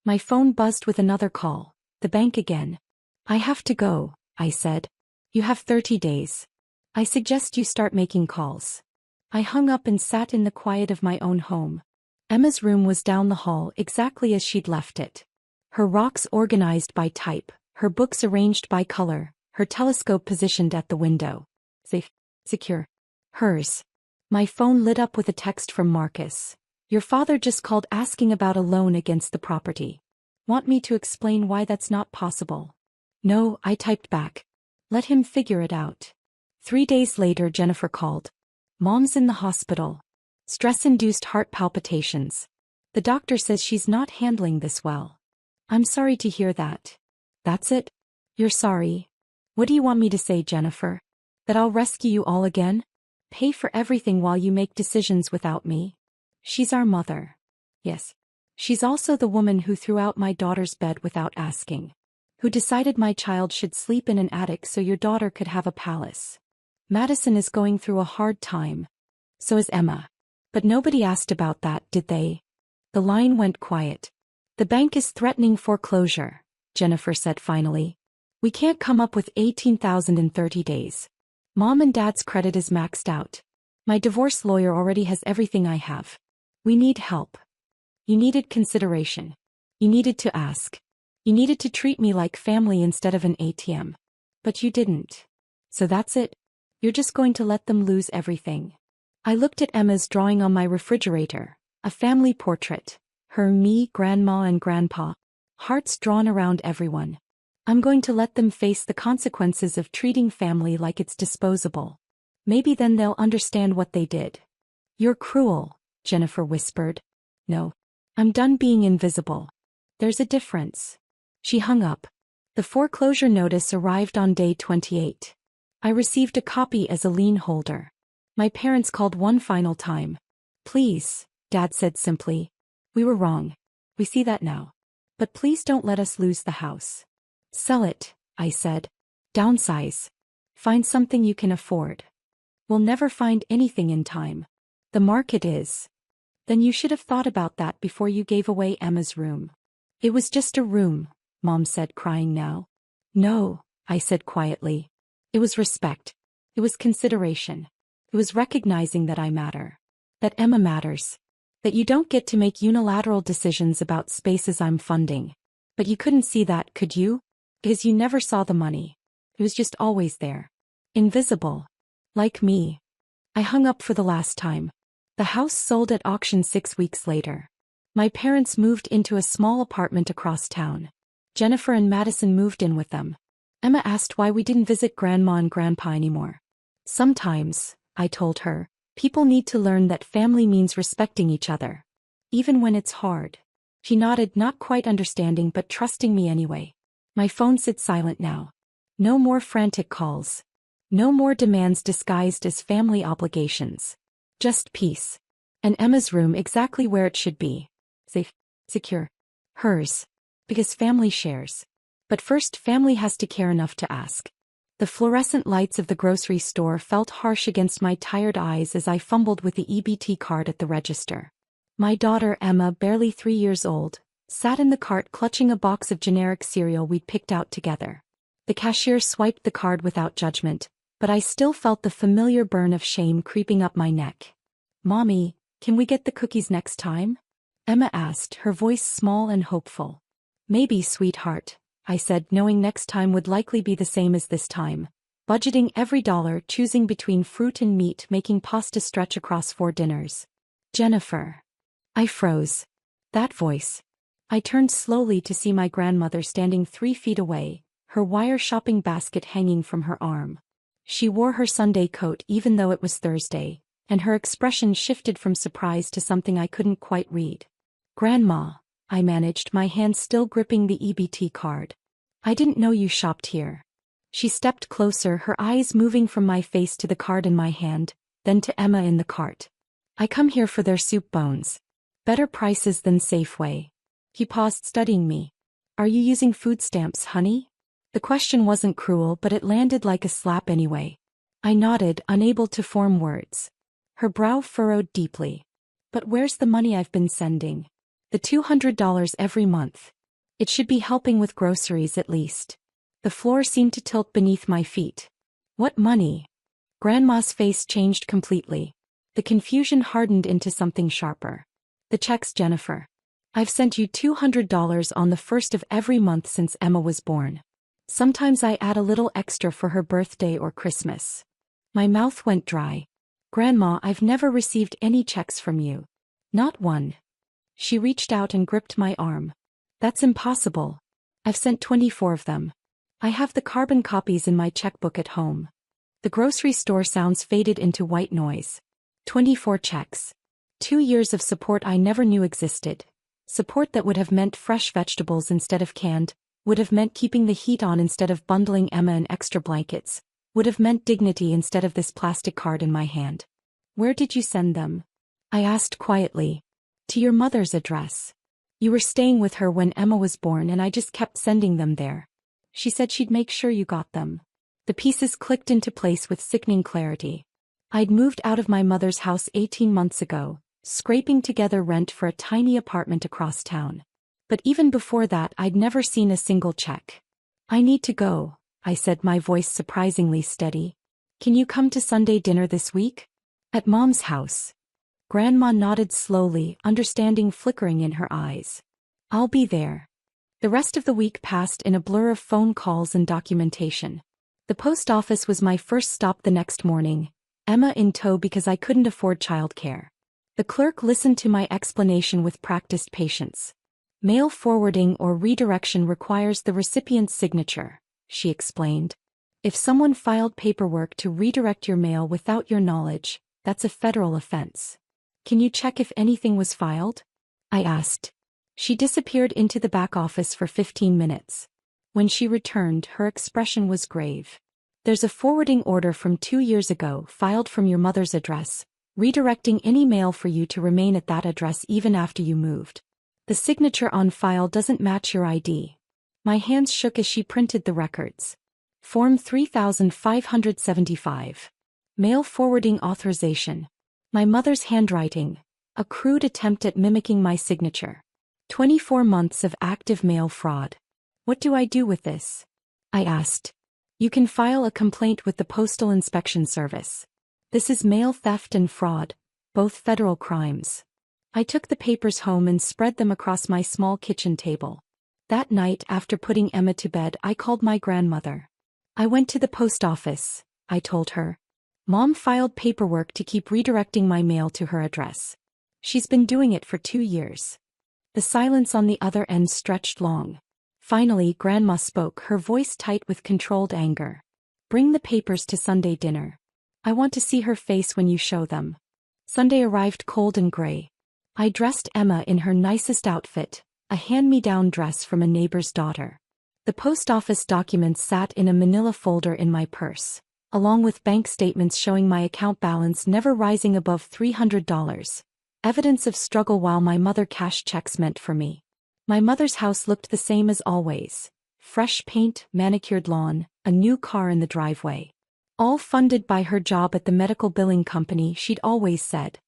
My phone buzzed with another call. The bank again. I have to go, I said. You have 30 days. I suggest you start making calls. I hung up and sat in the quiet of my own home. Emma's room was down the hall exactly as she'd left it. Her rocks organized by type, her books arranged by color, her telescope positioned at the window. Safe. Secure. Hers. My phone lit up with a text from Marcus. Your father just called asking about a loan against the property. Want me to explain why that's not possible? No, I typed back. Let him figure it out. 3 days later, Jennifer called. Mom's in the hospital. Stress-induced heart palpitations. The doctor says she's not handling this well. I'm sorry to hear that. That's it? You're sorry. What do you want me to say, Jennifer? That I'll rescue you all again? Pay for everything while you make decisions without me? She's our mother. Yes. She's also the woman who threw out my daughter's bed without asking. Who decided my child should sleep in an attic so your daughter could have a palace? Madison is going through a hard time. So is Emma. But nobody asked about that, did they? The line went quiet. The bank is threatening foreclosure, Jennifer said finally. We can't come up with $18,000 in 30 days. Mom and Dad's credit is maxed out. My divorce lawyer already has everything I have. We need help. You needed consideration. You needed to ask. You needed to treat me like family instead of an ATM. But you didn't. So that's it? You're just going to let them lose everything. I looked at Emma's drawing on my refrigerator, a family portrait. Her, me, grandma and grandpa. Hearts drawn around everyone. I'm going to let them face the consequences of treating family like it's disposable. Maybe then they'll understand what they did. You're cruel, Jennifer whispered. No. I'm done being invisible. There's a difference. She hung up. The foreclosure notice arrived on day 28. I received a copy as a lien holder. My parents called one final time. Please, Dad said simply. We were wrong. We see that now. But please don't let us lose the house. Sell it, I said. Downsize. Find something you can afford. We'll never find anything in time. The market is. Then you should have thought about that before you gave away Emma's room. It was just a room, Mom said, crying now. No, I said quietly. It was respect. It was consideration. It was recognizing that I matter. That Emma matters. That you don't get to make unilateral decisions about spaces I'm funding. But you couldn't see that, could you? Because you never saw the money. It was just always there. Invisible. Like me. I hung up for the last time. The house sold at auction 6 weeks later. My parents moved into a small apartment across town. Jennifer and Madison moved in with them. Emma asked why we didn't visit Grandma and Grandpa anymore. Sometimes, I told her, people need to learn that family means respecting each other. Even when it's hard. She nodded, not quite understanding but trusting me anyway. My phone sits silent now. No more frantic calls. No more demands disguised as family obligations. Just peace. And Emma's room exactly where it should be. Safe. Secure. Hers. Because family shares. But first, family has to care enough to ask. The fluorescent lights of the grocery store felt harsh against my tired eyes as I fumbled with the EBT card at the register. My daughter Emma, barely 3 years old, sat in the cart clutching a box of generic cereal we'd picked out together. The cashier swiped the card without judgment, but I still felt the familiar burn of shame creeping up my neck. Mommy, can we get the cookies next time? Emma asked, her voice small and hopeful. Maybe, sweetheart, I said, knowing next time would likely be the same as this time. Budgeting every dollar, choosing between fruit and meat, making pasta stretch across 4 dinners. Jennifer. I froze. That voice. I turned slowly to see my grandmother standing 3 feet away, her wire shopping basket hanging from her arm. She wore her Sunday coat even though it was Thursday, and her expression shifted from surprise to something I couldn't quite read. Grandma, I managed, my hand still gripping the EBT card. I didn't know you shopped here. She stepped closer, her eyes moving from my face to the card in my hand, then to Emma in the cart. I come here for their soup bones. Better prices than Safeway. He paused, studying me. Are you using food stamps, honey? The question wasn't cruel, but it landed like a slap anyway. I nodded, unable to form words. Her brow furrowed deeply. But where's the money I've been sending? The $200 every month. It should be helping with groceries at least. The floor seemed to tilt beneath my feet. What money? Grandma's face changed completely. The confusion hardened into something sharper. The checks, Jennifer. I've sent you $200 on the first of every month since Emma was born. Sometimes I add a little extra for her birthday or Christmas. My mouth went dry. Grandma, I've never received any checks from you. Not one. She reached out and gripped my arm. That's impossible. I've sent 24 of them. I have the carbon copies in my checkbook at home. The grocery store sounds faded into white noise. 24 checks. 2 years of support I never knew existed. Support that would have meant fresh vegetables instead of canned, would have meant keeping the heat on instead of bundling Emma in extra blankets, would have meant dignity instead of this plastic card in my hand. Where did you send them? I asked quietly. To your mother's address. You were staying with her when Emma was born and I just kept sending them there. She said she'd make sure you got them. The pieces clicked into place with sickening clarity. I'd moved out of my mother's house 18 months ago, scraping together rent for a tiny apartment across town. But even before that, I'd never seen a single check. I need to go, I said, my voice surprisingly steady. Can you come to Sunday dinner this week? At Mom's house. Grandma nodded slowly, understanding flickering in her eyes. I'll be there. The rest of the week passed in a blur of phone calls and documentation. The post office was my first stop the next morning, Emma in tow because I couldn't afford childcare. The clerk listened to my explanation with practiced patience. Mail forwarding or redirection requires the recipient's signature, she explained. If someone filed paperwork to redirect your mail without your knowledge, that's a federal offense. Can you check if anything was filed? I asked. She disappeared into the back office for 15 minutes. When she returned, her expression was grave. There's a forwarding order from 2 years ago filed from your mother's address, redirecting any mail for you to remain at that address even after you moved. The signature on file doesn't match your ID. My hands shook as she printed the records. Form 3575. Mail forwarding authorization. My mother's handwriting. A crude attempt at mimicking my signature. 24 months of active mail fraud. What do I do with this? I asked. You can file a complaint with the Postal Inspection Service. This is mail theft and fraud, both federal crimes. I took the papers home and spread them across my small kitchen table. That night, after putting Emma to bed, I called my grandmother. I went to the post office, I told her. Mom filed paperwork to keep redirecting my mail to her address. She's been doing it for 2 years. The silence on the other end stretched long. Finally, Grandma spoke, her voice tight with controlled anger. Bring the papers to Sunday dinner. I want to see her face when you show them. Sunday arrived cold and gray. I dressed Emma in her nicest outfit, a hand-me-down dress from a neighbor's daughter. The post office documents sat in a manila folder in my purse, along with bank statements showing my account balance never rising above $300. Evidence of struggle while my mother cashed checks meant for me. My mother's house looked the same as always. Fresh paint, manicured lawn, a new car in the driveway. All funded by her job at the medical billing company she'd always said.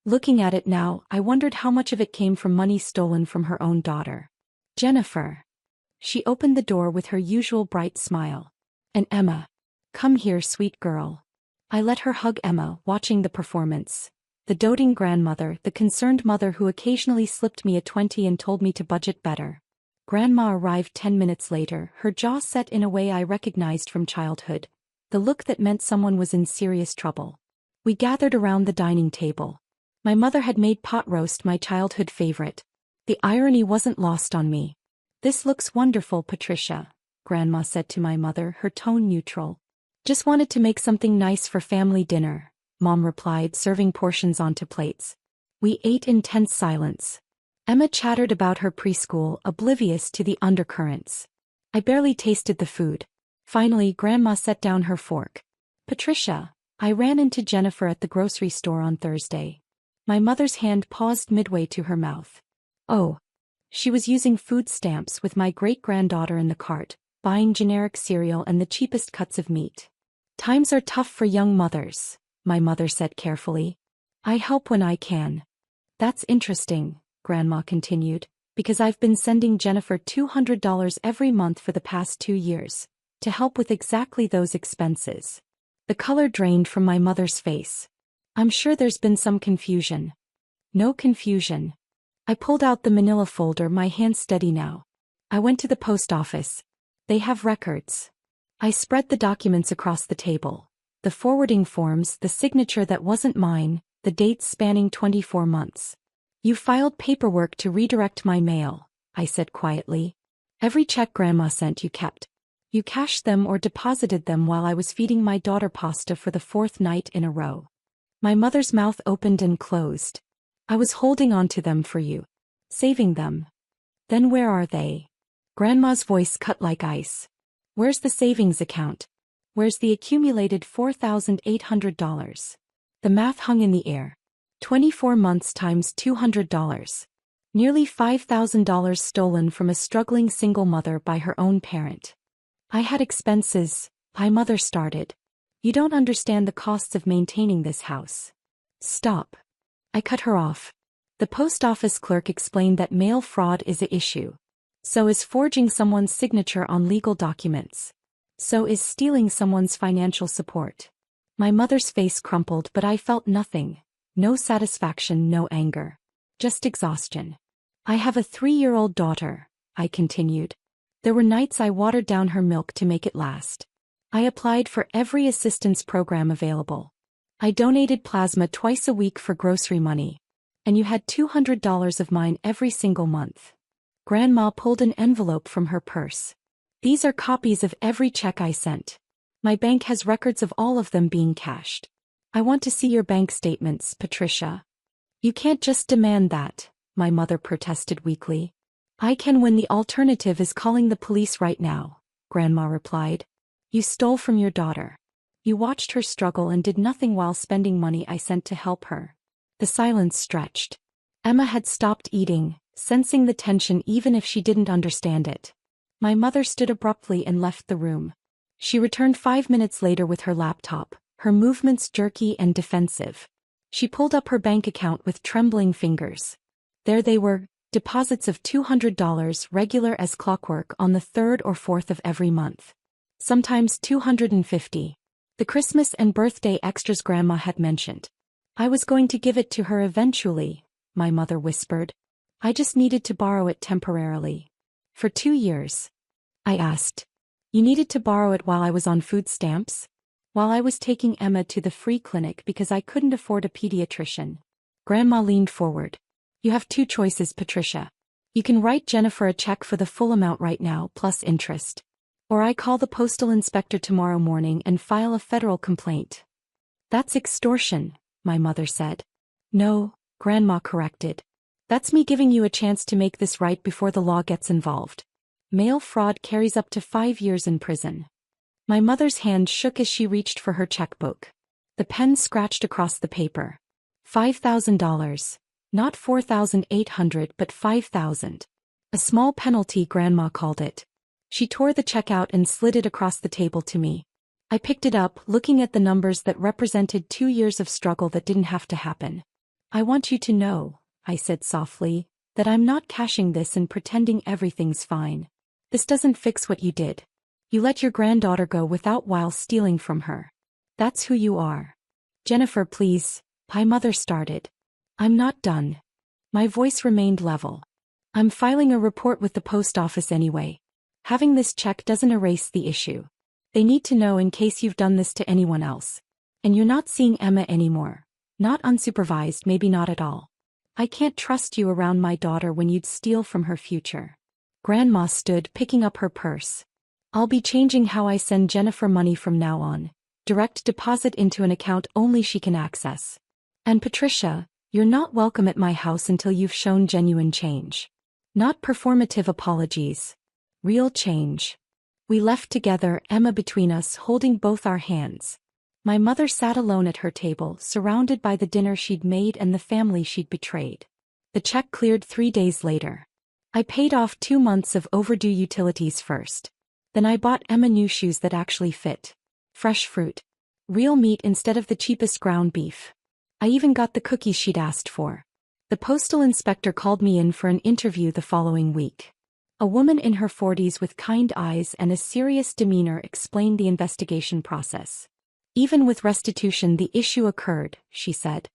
Looking at it now, I wondered how much of it came from money stolen from her own daughter. Jennifer. She opened the door with her usual bright smile. And Emma. Come here, sweet girl. I let her hug Emma, watching the performance. The doting grandmother, the concerned mother who occasionally slipped me a 20 and told me to budget better. Grandma arrived 10 minutes later, her jaw set in a way I recognized from childhood, the look that meant someone was in serious trouble. We gathered around the dining table. My mother had made pot roast, my childhood favorite. The irony wasn't lost on me. This looks wonderful, Patricia, Grandma said to my mother, her tone neutral. Just wanted to make something nice for family dinner, Mom replied, serving portions onto plates. We ate in tense silence. Emma chattered about her preschool, oblivious to the undercurrents. I barely tasted the food. Finally, Grandma set down her fork. Patricia, I ran into Jennifer at the grocery store on Thursday. My mother's hand paused midway to her mouth. Oh. She was using food stamps with my great-granddaughter in the cart, buying generic cereal and the cheapest cuts of meat. Times are tough for young mothers, my mother said carefully. I help when I can. That's interesting, Grandma continued, because I've been sending Jennifer $200 every month for the past 2 years, to help with exactly those expenses. The color drained from my mother's face. I'm sure there's been some confusion. No confusion. I pulled out the manila folder, my hand steady now. I went to the post office. They have records. I spread the documents across the table. The forwarding forms, the signature that wasn't mine, the dates spanning 24 months. You filed paperwork to redirect my mail, I said quietly. Every check Grandma sent you kept. You cashed them or deposited them while I was feeding my daughter pasta for the 4th night in a row. My mother's mouth opened and closed. I was holding on to them for you. Saving them. Then where are they? Grandma's voice cut like ice. Where's the savings account? Where's the accumulated $4,800? The math hung in the air. 24 months times $200. Nearly $5,000 stolen from a struggling single mother by her own parent. I had expenses, my mother started. You don't understand the costs of maintaining this house. Stop. I cut her off. The post office clerk explained that mail fraud is an issue. So is forging someone's signature on legal documents. So is stealing someone's financial support. My mother's face crumpled, but I felt nothing. No satisfaction, no anger. Just exhaustion. I have a 3-year-old daughter, I continued. There were nights I watered down her milk to make it last. I applied for every assistance program available. I donated plasma twice a week for grocery money. And you had $200 of mine every single month. Grandma pulled an envelope from her purse. These are copies of every check I sent. My bank has records of all of them being cashed. I want to see your bank statements, Patricia. You can't just demand that, my mother protested weakly. I can when the alternative is calling the police right now, Grandma replied. You stole from your daughter. You watched her struggle and did nothing while spending money I sent to help her. The silence stretched. Emma had stopped eating, sensing the tension even if she didn't understand it. My mother stood abruptly and left the room. She returned 5 minutes later with her laptop, her movements jerky and defensive. She pulled up her bank account with trembling fingers. There they were, deposits of $200 regular as clockwork on the 3rd or 4th of every month. Sometimes $250. The Christmas and birthday extras Grandma had mentioned. I was going to give it to her eventually, my mother whispered. I just needed to borrow it temporarily. For 2 years. I asked. You needed to borrow it while I was on food stamps? While I was taking Emma to the free clinic because I couldn't afford a pediatrician. Grandma leaned forward. You have 2 choices, Patricia. You can write Jennifer a check for the full amount right now plus interest. Or I call the postal inspector tomorrow morning and file a federal complaint. That's extortion, my mother said. No, Grandma corrected. That's me giving you a chance to make this right before the law gets involved. Mail fraud carries up to 5 years in prison. My mother's hand shook as she reached for her checkbook. The pen scratched across the paper. $5,000. Not $4,800 but $5,000. A small penalty, Grandma called it. She tore the check out and slid it across the table to me. I picked it up, looking at the numbers that represented 2 years of struggle that didn't have to happen. I want you to know, I said softly, that I'm not cashing this and pretending everything's fine. This doesn't fix what you did. You let your granddaughter go without while stealing from her. That's who you are. Jennifer, please, my mother started. I'm not done. My voice remained level. I'm filing a report with the post office anyway. Having this check doesn't erase the issue. They need to know in case you've done this to anyone else. And you're not seeing Emma anymore. Not unsupervised, maybe not at all. I can't trust you around my daughter when you'd steal from her future. Grandma stood, picking up her purse. I'll be changing how I send Jennifer money from now on. Direct deposit into an account only she can access. And Patricia, you're not welcome at my house until you've shown genuine change. Not performative apologies. Real change. We left together, Emma between us, holding both our hands. My mother sat alone at her table, surrounded by the dinner she'd made and the family she'd betrayed. The check cleared 3 days later. I paid off 2 months of overdue utilities first. Then I bought Emma new shoes that actually fit. Fresh fruit. Real meat instead of the cheapest ground beef. I even got the cookies she'd asked for. The postal inspector called me in for an interview the following week. A woman in her 40s with kind eyes and a serious demeanor explained the investigation process. Even with restitution, the issue occurred, she said.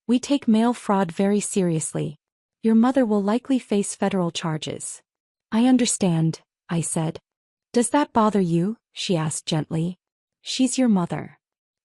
We take mail fraud very seriously. Your mother will likely face federal charges. I understand, I said. Does that bother you? She asked gently. She's your mother.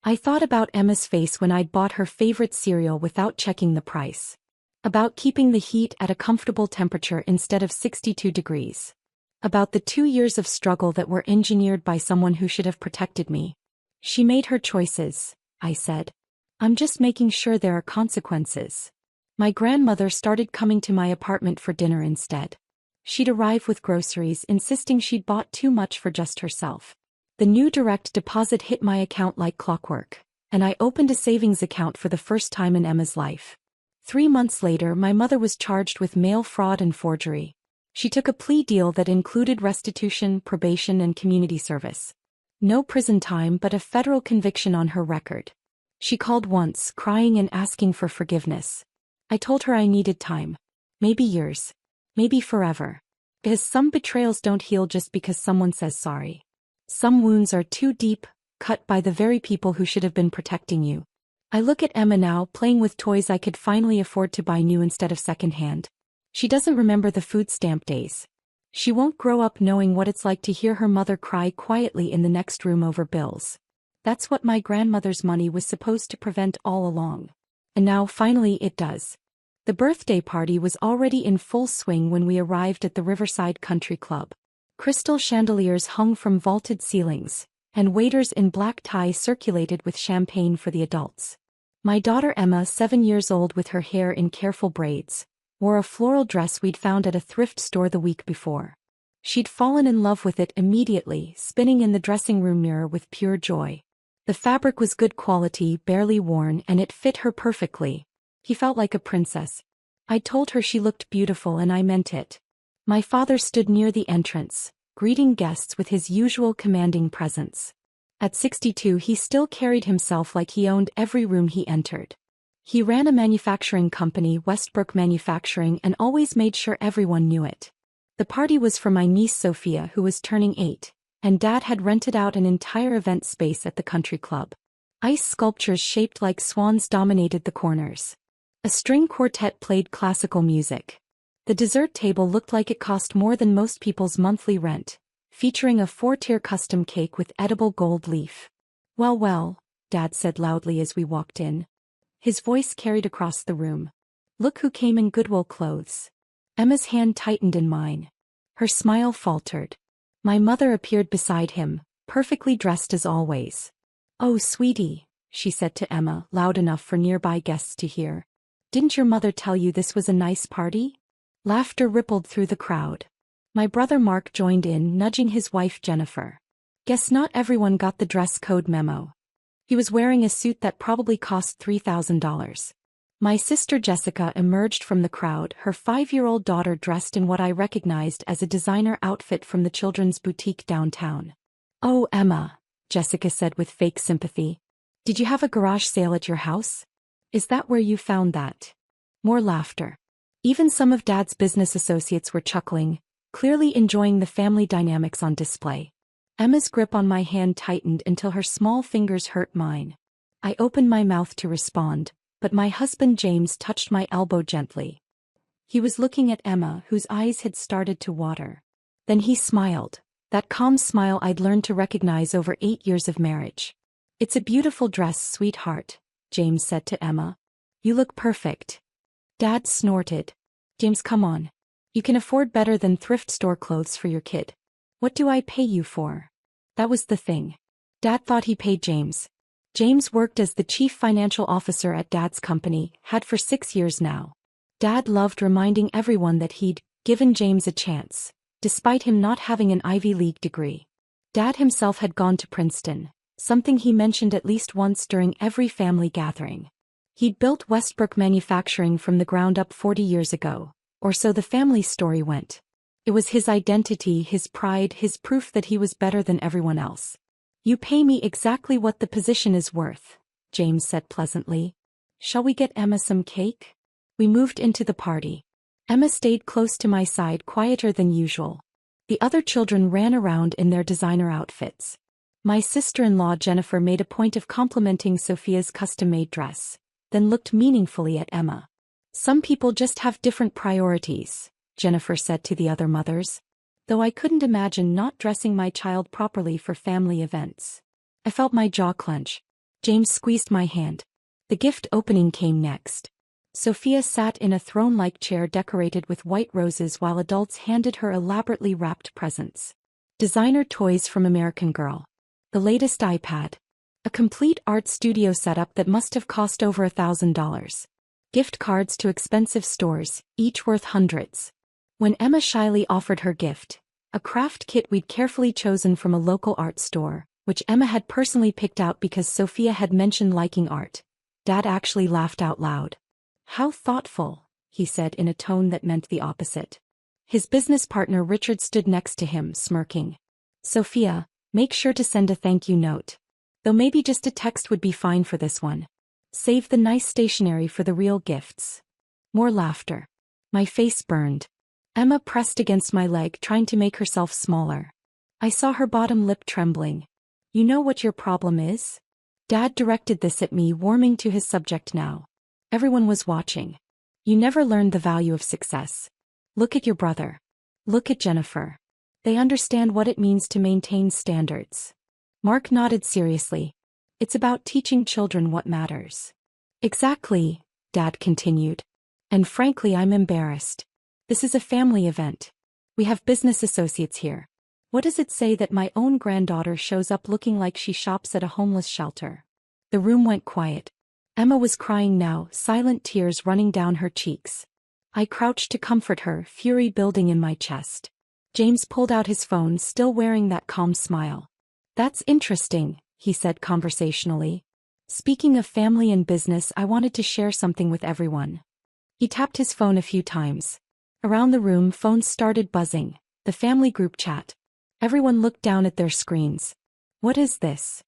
I thought about Emma's face when I'd bought her favorite cereal without checking the price. About keeping the heat at a comfortable temperature instead of 62 degrees. About the 2 years of struggle that were engineered by someone who should have protected me. She made her choices, I said. I'm just making sure there are consequences. My grandmother started coming to my apartment for dinner instead. She'd arrive with groceries, insisting she'd bought too much for just herself. The new direct deposit hit my account like clockwork, and I opened a savings account for the first time in Emma's life. 3 months later, my mother was charged with mail fraud and forgery. She took a plea deal that included restitution, probation, and community service. No prison time but a federal conviction on her record. She called once, crying and asking for forgiveness. I told her I needed time. Maybe years. Maybe forever. Because some betrayals don't heal just because someone says sorry. Some wounds are too deep, cut by the very people who should have been protecting you. I look at Emma now, playing with toys I could finally afford to buy new instead of secondhand. She doesn't remember the food stamp days. She won't grow up knowing what it's like to hear her mother cry quietly in the next room over bills. That's what my grandmother's money was supposed to prevent all along. And now finally it does. The birthday party was already in full swing when we arrived at the Riverside Country Club. Crystal chandeliers hung from vaulted ceilings, and waiters in black ties circulated with champagne for the adults. My daughter Emma, 7 years old with her hair in careful braids, wore a floral dress we'd found at a thrift store the week before. She'd fallen in love with it immediately, spinning in the dressing room mirror with pure joy. The fabric was good quality, barely worn, and it fit her perfectly. He felt like a princess. I told her she looked beautiful and I meant it. My father stood near the entrance, greeting guests with his usual commanding presence. At 62 he still carried himself like he owned every room he entered. He ran a manufacturing company, Westbrook Manufacturing, and always made sure everyone knew it. The party was for my niece Sophia, who was turning 8, and Dad had rented out an entire event space at the country club. Ice sculptures shaped like swans dominated the corners. A string quartet played classical music. The dessert table looked like it cost more than most people's monthly rent, featuring a 4-tier custom cake with edible gold leaf. "Well, well," Dad said loudly as we walked in. His voice carried across the room. "Look who came in Goodwill clothes." Emma's hand tightened in mine. Her smile faltered. My mother appeared beside him, perfectly dressed as always. "Oh, sweetie," she said to Emma, loud enough for nearby guests to hear. "Didn't your mother tell you this was a nice party?" Laughter rippled through the crowd. My brother Mark joined in, nudging his wife Jennifer. Guess not everyone got the dress code memo. He was wearing a suit that probably cost $3,000. My sister Jessica emerged from the crowd, her 5-year-old daughter dressed in what I recognized as a designer outfit from the children's boutique downtown. "Oh, Emma," Jessica said with fake sympathy. "Did you have a garage sale at your house? Is that where you found that?" More laughter. Even some of Dad's business associates were chuckling, clearly enjoying the family dynamics on display. Emma's grip on my hand tightened until her small fingers hurt mine. I opened my mouth to respond, but my husband James touched my elbow gently. He was looking at Emma, whose eyes had started to water. Then he smiled, that calm smile I'd learned to recognize over 8 years of marriage. "It's a beautiful dress, sweetheart," James said to Emma. "You look perfect." Dad snorted. "James, come on. You can afford better than thrift store clothes for your kid. What do I pay you for?" That was the thing. Dad thought he paid James. James worked as the chief financial officer at Dad's company, had for 6 years now. Dad loved reminding everyone that he'd given James a chance, despite him not having an Ivy League degree. Dad himself had gone to Princeton, something he mentioned at least once during every family gathering. He'd built Westbrook Manufacturing from the ground up 40 years ago, or so the family story went. It was his identity, his pride, his proof that he was better than everyone else. "You pay me exactly what the position is worth," James said pleasantly. "Shall we get Emma some cake?" We moved into the party. Emma stayed close to my side, quieter than usual. The other children ran around in their designer outfits. My sister-in-law Jennifer made a point of complimenting Sophia's custom-made dress, then looked meaningfully at Emma. "Some people just have different priorities," Jennifer said to the other mothers. Though I couldn't imagine not dressing my child properly for family events. I felt my jaw clench. James squeezed my hand. The gift opening came next. Sophia sat in a throne-like chair decorated with white roses while adults handed her elaborately wrapped presents. Designer toys from American Girl. The latest iPad. A complete art studio setup that must have cost over $1,000. Gift cards to expensive stores, each worth hundreds. When Emma shyly offered her gift, a craft kit we'd carefully chosen from a local art store, which Emma had personally picked out because Sophia had mentioned liking art, Dad actually laughed out loud. "How thoughtful," he said in a tone that meant the opposite. His business partner Richard stood next to him, smirking. Sophia, make sure to send a thank you note. Though maybe just a text would be fine for this one. Save the nice stationery for the real gifts. More laughter. My face burned. Emma pressed against my leg, trying to make herself smaller. I saw her bottom lip trembling. You know what your problem is? Dad directed this at me, warming to his subject now. Everyone was watching. You never learned the value of success. Look at your brother. Look at Jennifer. They understand what it means to maintain standards. Mark nodded seriously. It's about teaching children what matters. Exactly, Dad continued. And frankly, I'm embarrassed. This is a family event. We have business associates here. What does it say that my own granddaughter shows up looking like she shops at a homeless shelter? The room went quiet. Emma was crying now, silent tears running down her cheeks. I crouched to comfort her, fury building in my chest. James pulled out his phone, still wearing that calm smile. That's interesting, he said conversationally. Speaking of family and business, I wanted to share something with everyone. He tapped his phone a few times. Around the room, phones started buzzing. The family group chat. Everyone looked down at their screens. What is this?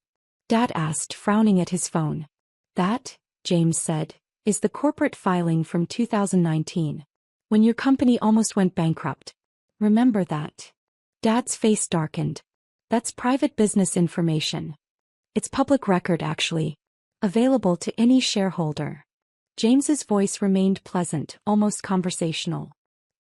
Dad asked, frowning at his phone. That, James said, is the corporate filing from 2019. When your company almost went bankrupt. Remember that? Dad's face darkened. That's private business information. It's public record, actually. Available to any shareholder. James's voice remained pleasant, almost conversational.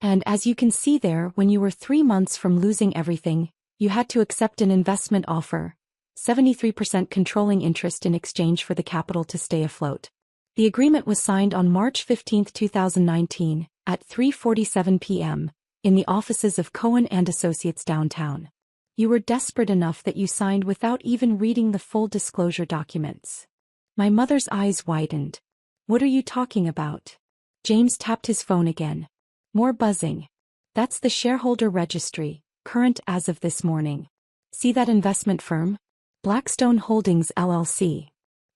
And as you can see there, when you were 3 months from losing everything, you had to accept an investment offer, 73% controlling interest in exchange for the capital to stay afloat. The agreement was signed on March 15, 2019, at 3:47 p.m., in the offices of Cohen & Associates downtown. You were desperate enough that you signed without even reading the full disclosure documents. My mother's eyes widened. What are you talking about? James tapped his phone again. More buzzing. That's the shareholder registry, current as of this morning. See that investment firm? Blackstone Holdings LLC.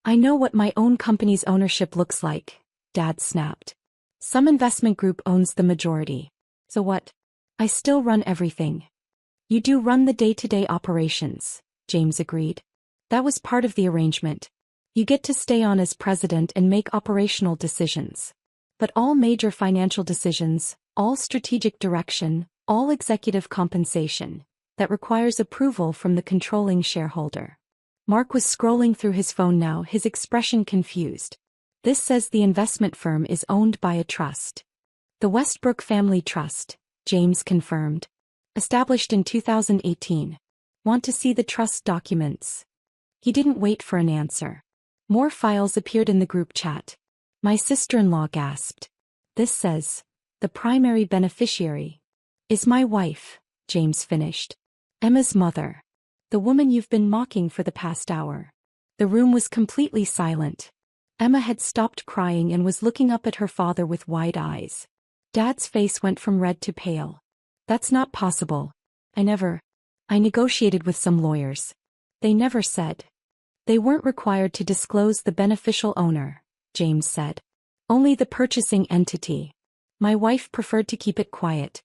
I know what my own company's ownership looks like, Dad snapped. Some investment group owns the majority. So what? I still run everything. You do run the day-to-day operations, James agreed. That was part of the arrangement. You get to stay on as president and make operational decisions. But all major financial decisions, all strategic direction, all executive compensation, that requires approval from the controlling shareholder. Mark was scrolling through his phone now, his expression confused. This says the investment firm is owned by a trust. The Westbrook Family Trust, James confirmed. Established in 2018. Want to see the trust documents? He didn't wait for an answer. More files appeared in the group chat. My sister-in-law gasped. This says, the primary beneficiary is my wife, James finished. Emma's mother. The woman you've been mocking for the past hour. The room was completely silent. Emma had stopped crying and was looking up at her father with wide eyes. Dad's face went from red to pale. That's not possible. I negotiated with some lawyers. They never said. They weren't required to disclose the beneficial owner, James said. Only the purchasing entity. My wife preferred to keep it quiet.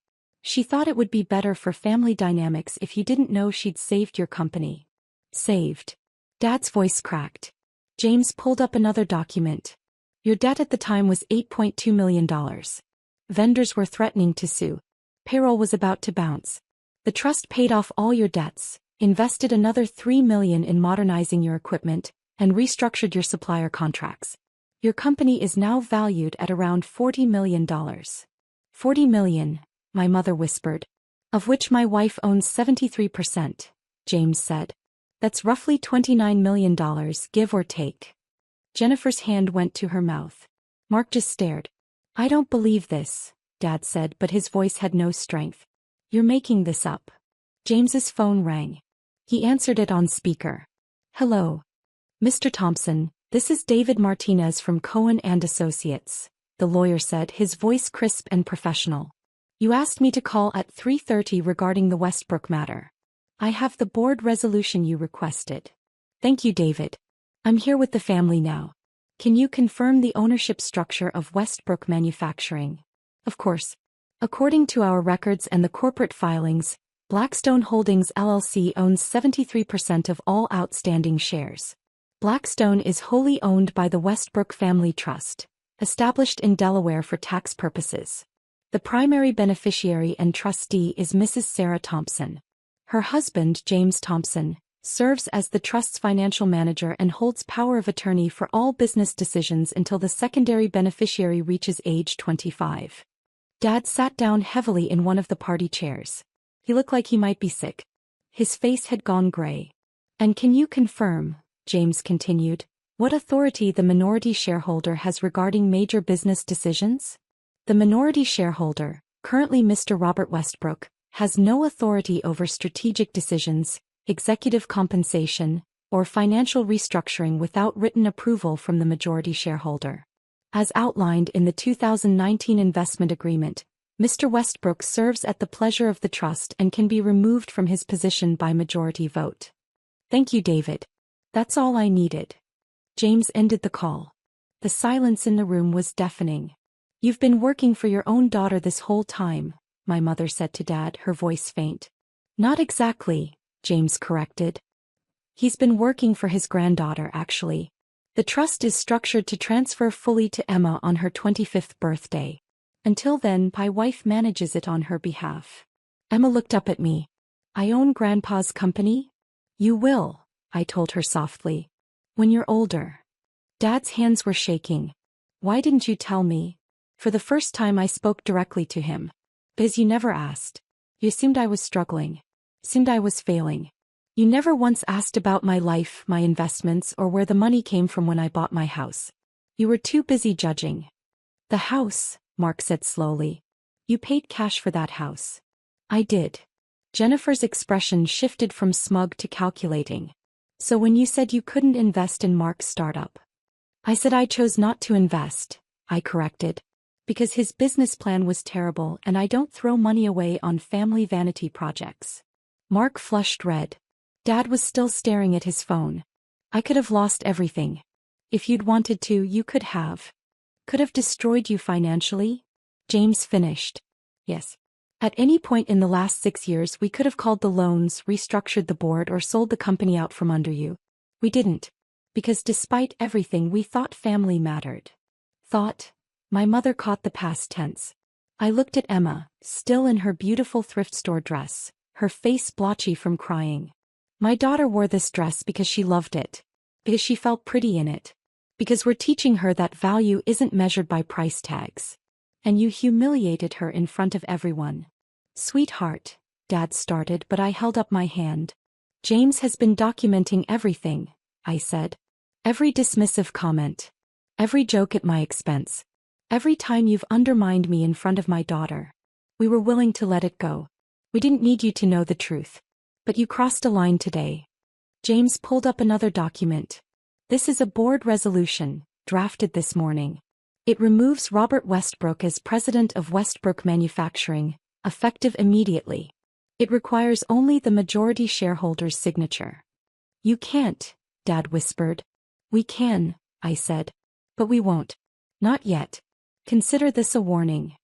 She thought it would be better for family dynamics if you didn't know she'd saved your company. Saved. Dad's voice cracked. James pulled up another document. Your debt at the time was $8.2 million. Vendors were threatening to sue. Payroll was about to bounce. The trust paid off all your debts, invested another $3 million in modernizing your equipment, and restructured your supplier contracts. Your company is now valued at around $40 million. $40 million, my mother whispered. Of which my wife owns 73%, James said. That's roughly $29 million, give or take. Jennifer's hand went to her mouth. Mark just stared. I don't believe this, Dad said, but his voice had no strength. You're making this up. James's phone rang. He answered it on speaker. Hello. Mr. Thompson, this is David Martinez from Cohen & Associates, the lawyer said, his voice crisp and professional. You asked me to call at 3:30 regarding the Westbrook matter. I have the board resolution you requested. Thank you, David. I'm here with the family now. Can you confirm the ownership structure of Westbrook Manufacturing? Of course. According to our records and the corporate filings, Blackstone Holdings LLC owns 73% of all outstanding shares. Blackstone is wholly owned by the Westbrook Family Trust, established in Delaware for tax purposes. The primary beneficiary and trustee is Mrs. Sarah Thompson. Her husband, James Thompson, serves as the trust's financial manager and holds power of attorney for all business decisions until the secondary beneficiary reaches age 25. Dad sat down heavily in one of the party chairs. He looked like he might be sick. His face had gone gray. "And can you confirm," James continued, "what authority the minority shareholder has regarding major business decisions?" The minority shareholder, currently Mr. Robert Westbrook, has no authority over strategic decisions, executive compensation, or financial restructuring without written approval from the majority shareholder. As outlined in the 2019 investment agreement, Mr. Westbrook serves at the pleasure of the trust and can be removed from his position by majority vote. "Thank you, David. That's all I needed." James ended the call. The silence in the room was deafening. "You've been working for your own daughter this whole time," my mother said to Dad, her voice faint. "Not exactly," James corrected. "He's been working for his granddaughter, actually. The trust is structured to transfer fully to Emma on her 25th birthday. Until then, my wife manages it on her behalf." Emma looked up at me. "I own Grandpa's company?" "You will," I told her softly. "When you're older." Dad's hands were shaking. "Why didn't you tell me?" For the first time I spoke directly to him. "Because you never asked. You assumed I was struggling. Assumed I was failing. You never once asked about my life, my investments, or where the money came from when I bought my house. You were too busy judging." "The house," Mark said slowly. "You paid cash for that house." "I did." Jennifer's expression shifted from smug to calculating. "So when you said you couldn't invest in Mark's startup?" "I said I chose not to invest," I corrected. "Because his business plan was terrible and I don't throw money away on family vanity projects." Mark flushed red. Dad was still staring at his phone. "I could have lost everything. If you'd wanted to, you could have. Could have destroyed you financially?" James finished. "Yes. At any point in the last 6 years we could have called the loans, restructured the board, or sold the company out from under you. We didn't. Because despite everything we thought family mattered." "Thought?" My mother caught the past tense. I looked at Emma, still in her beautiful thrift store dress, her face blotchy from crying. "My daughter wore this dress because she loved it. Because she felt pretty in it. Because we're teaching her that value isn't measured by price tags. And you humiliated her in front of everyone." "Sweetheart," Dad started, but I held up my hand. "James has been documenting everything," I said. "Every dismissive comment. Every joke at my expense. Every time you've undermined me in front of my daughter. We were willing to let it go. We didn't need you to know the truth. But you crossed a line today." James pulled up another document. "This is a board resolution, drafted this morning. It removes Robert Westbrook as president of Westbrook Manufacturing, effective immediately. It requires only the majority shareholder's signature." "You can't," Dad whispered. "We can," I said. "But we won't. Not yet. Consider this a warning."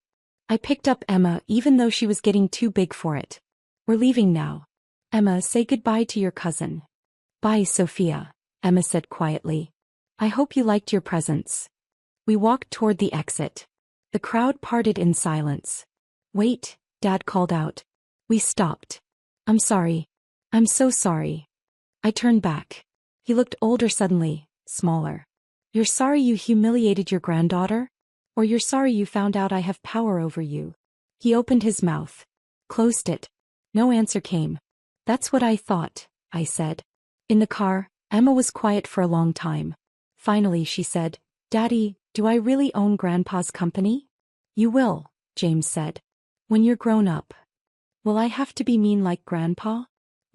I picked up Emma even though she was getting too big for it. "We're leaving now. Emma, say goodbye to your cousin." "Bye, Sophia," Emma said quietly. "I hope you liked your presents." We walked toward the exit. The crowd parted in silence. "Wait," Dad called out. We stopped. "I'm sorry. I'm so sorry." I turned back. He looked older suddenly, smaller. "You're sorry you humiliated your granddaughter? Or you're sorry you found out I have power over you?" He opened his mouth. Closed it. No answer came. "That's what I thought," I said. In the car, Emma was quiet for a long time. Finally she said, "Daddy, do I really own Grandpa's company?" "You will," James said. "When you're grown up." "Will I have to be mean like Grandpa?"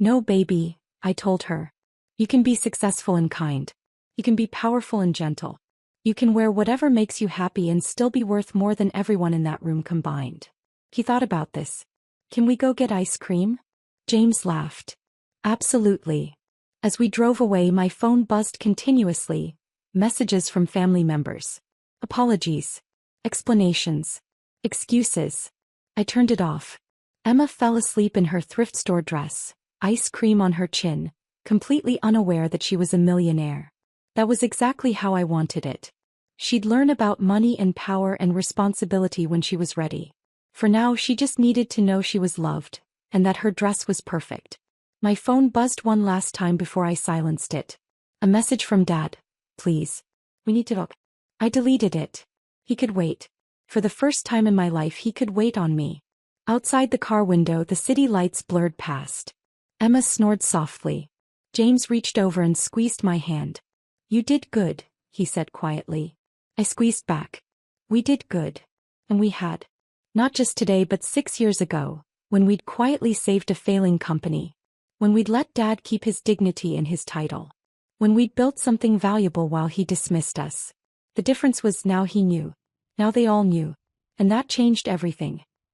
"No, baby," I told her. "You can be successful and kind. You can be powerful and gentle. You can wear whatever makes you happy and still be worth more than everyone in that room combined." He thought about this. "Can we go get ice cream?" James laughed. "Absolutely." As we drove away, my phone buzzed continuously. Messages from family members. Apologies. Explanations. Excuses. I turned it off. Emma fell asleep in her thrift store dress, ice cream on her chin, completely unaware that she was a millionaire. That was exactly how I wanted it. She'd learn about money and power and responsibility when she was ready. For now, she just needed to know she was loved, and that her dress was perfect. My phone buzzed one last time before I silenced it. A message from Dad. Please. We need to talk. I deleted it. He could wait. For the first time in my life, he could wait on me. Outside the car window, the city lights blurred past. Emma snored softly. James reached over and squeezed my hand. You did good, he said quietly. I squeezed back. We did good. And we had. Not just today but 6 years ago, when we'd quietly saved a failing company. When we'd let Dad keep his dignity and his title. When we'd built something valuable while he dismissed us. The difference was now he knew. Now they all knew. And that changed everything.